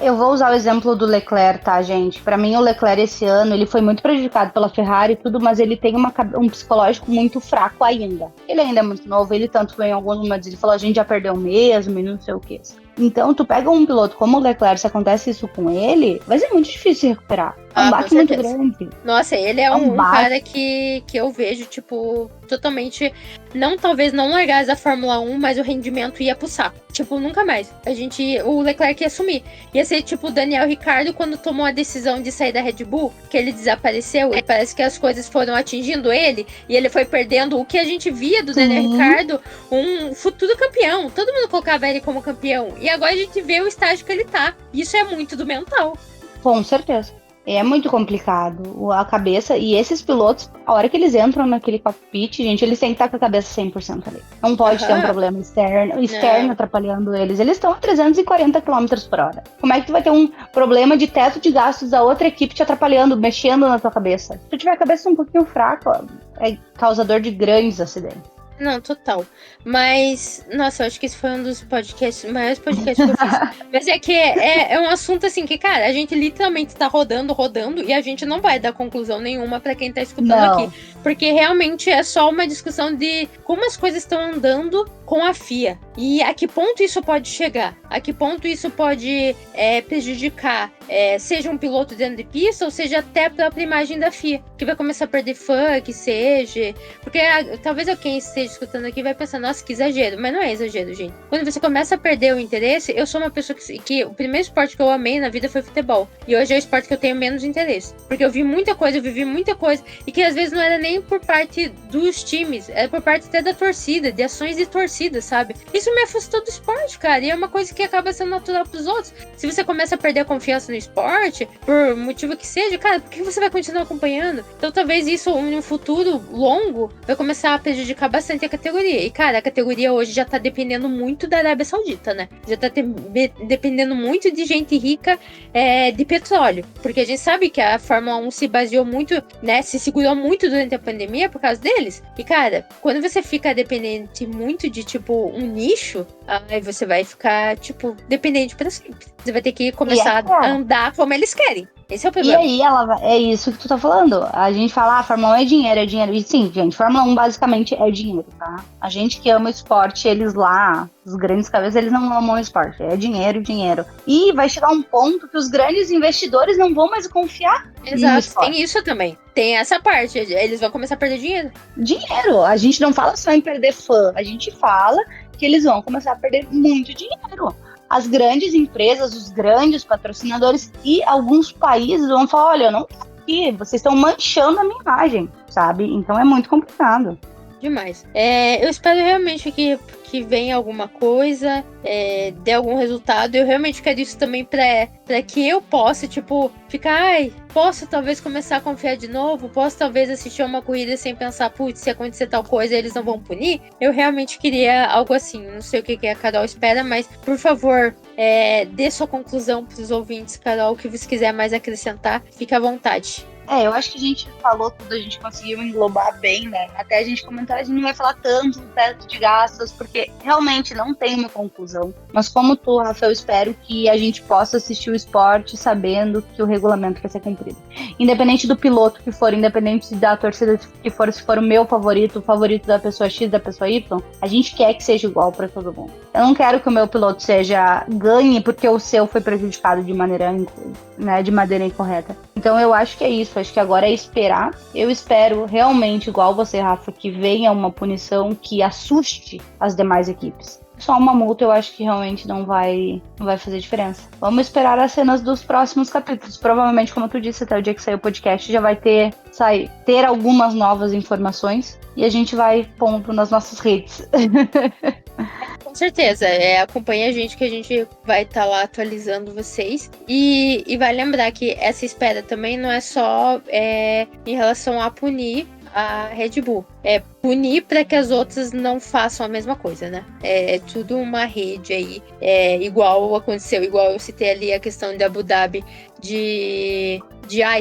Eu vou usar o exemplo do Leclerc, tá, gente? Pra mim, o Leclerc esse ano, ele foi muito prejudicado pela Ferrari e tudo, mas ele tem um psicológico muito fraco ainda. Ele ainda é muito novo, ele tanto em alguns momentos, ele falou, a gente já perdeu mesmo e não sei o que. Então, tu pega um piloto como o Leclerc, se acontece isso com ele, vai ser muito difícil recuperar. É um baque muito grande. Nossa, ele é um cara que eu vejo, tipo, totalmente... talvez não largar a Fórmula 1, mas o rendimento ia pro saco. Tipo, nunca mais. O Leclerc ia sumir. Ia ser tipo o Daniel Ricciardo quando tomou a decisão de sair da Red Bull, que ele desapareceu e parece que as coisas foram atingindo ele e ele foi perdendo o que a gente via do Daniel Ricciardo, um futuro campeão. Todo mundo colocava ele como campeão. E agora a gente vê o estágio que ele tá. Isso é muito do mental. Com certeza. É muito complicado a cabeça, e esses pilotos, a hora que eles entram naquele cockpit, gente, eles têm que estar com a cabeça 100% ali. Não pode ter um problema externo atrapalhando eles. Eles estão a 340 km por hora. Como é que tu vai ter um problema de teto de gastos da outra equipe te atrapalhando, mexendo na tua cabeça? Se tu tiver a cabeça um pouquinho fraca, é causador de grandes acidentes. Não, total. Mas, nossa, eu acho que esse foi um dos maiores podcasts que eu fiz. Mas é que é um assunto assim que, cara, a gente literalmente tá rodando, e a gente não vai dar conclusão nenhuma pra quem tá escutando aqui. Porque realmente é só uma discussão de como as coisas estão andando com a FIA. E a que ponto isso pode chegar? A que ponto isso pode prejudicar, seja um piloto dentro de pista, ou seja até a própria imagem da FIA, que vai começar a perder fã, que seja. Porque talvez quem esteja escutando aqui vai pensar, nossa, que exagero. Mas não é exagero, gente. Quando você começa a perder o interesse, eu sou uma pessoa que o primeiro esporte que eu amei na vida foi futebol. E hoje é o esporte que eu tenho menos interesse. Porque eu vi muita coisa, eu vivi muita coisa, e que às vezes não era nem por parte dos times, era por parte até da torcida, de ações de torcida, sabe? Isso me afastou do esporte, cara. E é uma coisa que acaba sendo natural pros outros. Se você começa a perder a confiança no esporte, por motivo que seja, cara, por que você vai continuar acompanhando? Então talvez isso, em um futuro longo, vai começar a prejudicar bastante a categoria. E, cara, a categoria hoje já tá dependendo muito da Arábia Saudita, né? Já tá dependendo muito de gente rica de petróleo. Porque a gente sabe que a Fórmula 1 se baseou muito, né? Se segurou muito durante a pandemia por causa deles. E, cara, quando você fica dependente muito de, tipo, um nicho, aí você vai ficar, tipo, dependente pra sempre. Você vai ter que começar a andar como eles querem. Esse é o problema. E aí, é isso que tu tá falando. A gente fala, Fórmula 1 é dinheiro. E sim, gente, Fórmula 1 basicamente é dinheiro, tá? A gente que ama o esporte, eles lá, os grandes cabeças, eles não amam o esporte. É dinheiro, dinheiro. E vai chegar um ponto que os grandes investidores não vão mais confiar. Exato, tem isso também. Tem essa parte, eles vão começar a perder dinheiro. Dinheiro, a gente não fala só em perder fã, a gente fala que eles vão começar a perder muito dinheiro. As grandes empresas, os grandes patrocinadores e alguns países vão falar, olha, eu não quero aqui, vocês estão manchando a minha imagem, sabe? Então é muito complicado. demais. Eu espero realmente que venha alguma coisa, dê algum resultado. Eu realmente quero isso também pra que eu possa, tipo, ficar, posso talvez começar a confiar de novo, posso talvez assistir uma corrida sem pensar, putz, se acontecer tal coisa, eles não vão punir. Eu realmente queria algo assim. Não sei o que a Carol espera, mas, por favor, dê sua conclusão pros ouvintes, Carol, o que você quiser mais acrescentar, fica à vontade. Eu acho que a gente falou tudo, a gente conseguiu englobar bem, né? Até a gente comentar, a gente não vai falar tanto do teto de gastos, porque realmente não tem uma conclusão. Mas como tu, Rafa, eu espero que a gente possa assistir o esporte sabendo que o regulamento vai ser cumprido. Independente do piloto que for, independente da torcida que for, se for o meu favorito, o favorito da pessoa X, da pessoa Y, a gente quer que seja igual para todo mundo. Eu não quero que o meu piloto ganhe porque o seu foi prejudicado de maneira incorreta. Então eu acho que é isso. Acho que agora é esperar. Eu espero realmente, igual você, Rafa, que venha uma punição que assuste as demais equipes. Só uma multa eu acho que realmente não vai fazer diferença. Vamos esperar as cenas dos próximos capítulos. Provavelmente, como tu disse, até o dia que sair o podcast já vai ter algumas novas informações e a gente vai pondo nas nossas redes. Com certeza, acompanha a gente que a gente vai estar lá atualizando vocês. E vai lembrar que essa espera também não é só em relação a punir a Red Bull. É punir para que as outras não façam a mesma coisa, né? É tudo uma rede aí. Igual aconteceu, igual eu citei ali a questão de Abu Dhabi,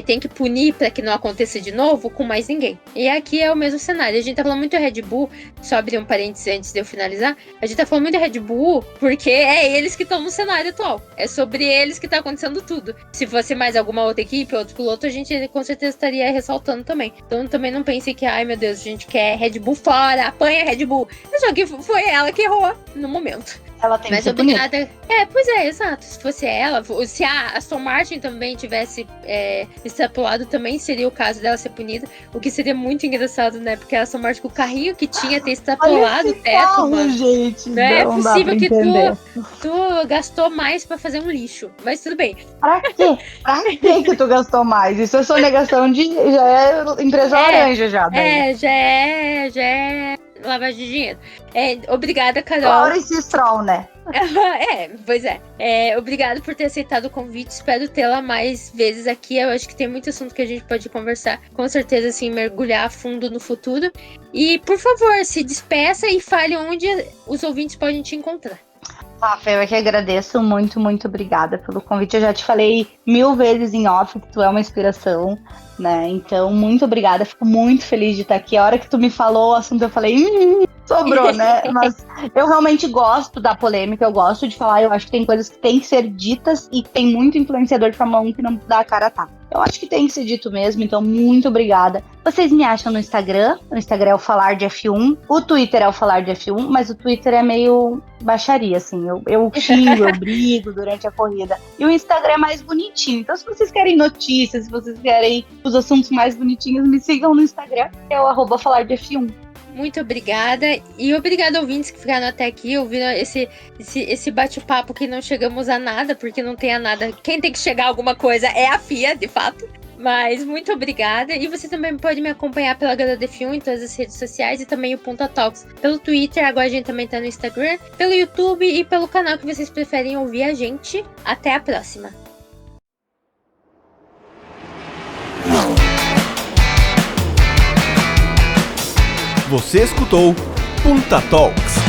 tem que punir para que não aconteça de novo com mais ninguém. E aqui é o mesmo cenário. A gente tá falando muito de Red Bull, só abrir um parênteses antes de eu finalizar. A gente tá falando muito de Red Bull porque é eles que estão no cenário atual. É sobre eles que tá acontecendo tudo. Se fosse mais alguma outra equipe, outro piloto, a gente com certeza estaria ressaltando também. Então também não pense que, ai meu Deus, a gente quer Red Bull fora, apanha Red Bull. Só que foi ela que errou no momento. Ela tem Mas que ser obrigada. Pois é, exato. Se fosse ela, se a Aston Martin também tivesse extrapolado, também seria o caso dela ser punida. O que seria muito engraçado, né? Porque a Aston Martin, com o carrinho que tinha, ter extrapolado o teto, carro, mano. Gente, não é possível que tu tu gastou mais pra fazer um lixo. Mas tudo bem. Pra quê? Pra que tu gastou mais? Isso é sonegação já é empresa laranja já. Daí. Já é lavagem de dinheiro. Obrigada, Carol. Lawrence Stroll, né? Pois é. Obrigado por ter aceitado o convite. Espero tê-la mais vezes aqui. Eu acho que tem muito assunto que a gente pode conversar. Com certeza, assim, mergulhar a fundo no futuro. E, por favor, se despeça e fale onde os ouvintes podem te encontrar. Rafa, eu que agradeço muito, muito obrigada pelo convite. Eu já te falei 1000 vezes em off que tu é uma inspiração, né? Então, muito obrigada. Fico muito feliz de estar aqui. A hora que tu me falou o assunto, eu falei, sobrou, né? Mas eu realmente gosto da polêmica, eu gosto de falar. Eu acho que tem coisas que têm que ser ditas e tem muito influenciador de Fórmula 1 que não dá a cara a tapa. Eu acho que tem que ser dito mesmo, então muito obrigada. Vocês me acham no Instagram é o Falar de F1, o Twitter é o Falar de F1, mas o Twitter é meio baixaria, assim, eu xingo, eu brigo durante a corrida. E o Instagram é mais bonitinho, então se vocês querem notícias, se vocês querem os assuntos mais bonitinhos, me sigam no Instagram, que é o @Falar de F1. Muito obrigada. E obrigada, ouvintes, que ficaram até aqui ouvindo esse bate-papo que não chegamos a nada, porque não tem a nada. Quem tem que chegar a alguma coisa é a FIA, de fato. Mas muito obrigada. E você também pode me acompanhar pela Garota F1 em todas as redes sociais e também o Ponta Talks pelo Twitter. Agora a gente também tá no Instagram, pelo YouTube e pelo canal que vocês preferem ouvir a gente. Até a próxima. Você escutou Punta Talks.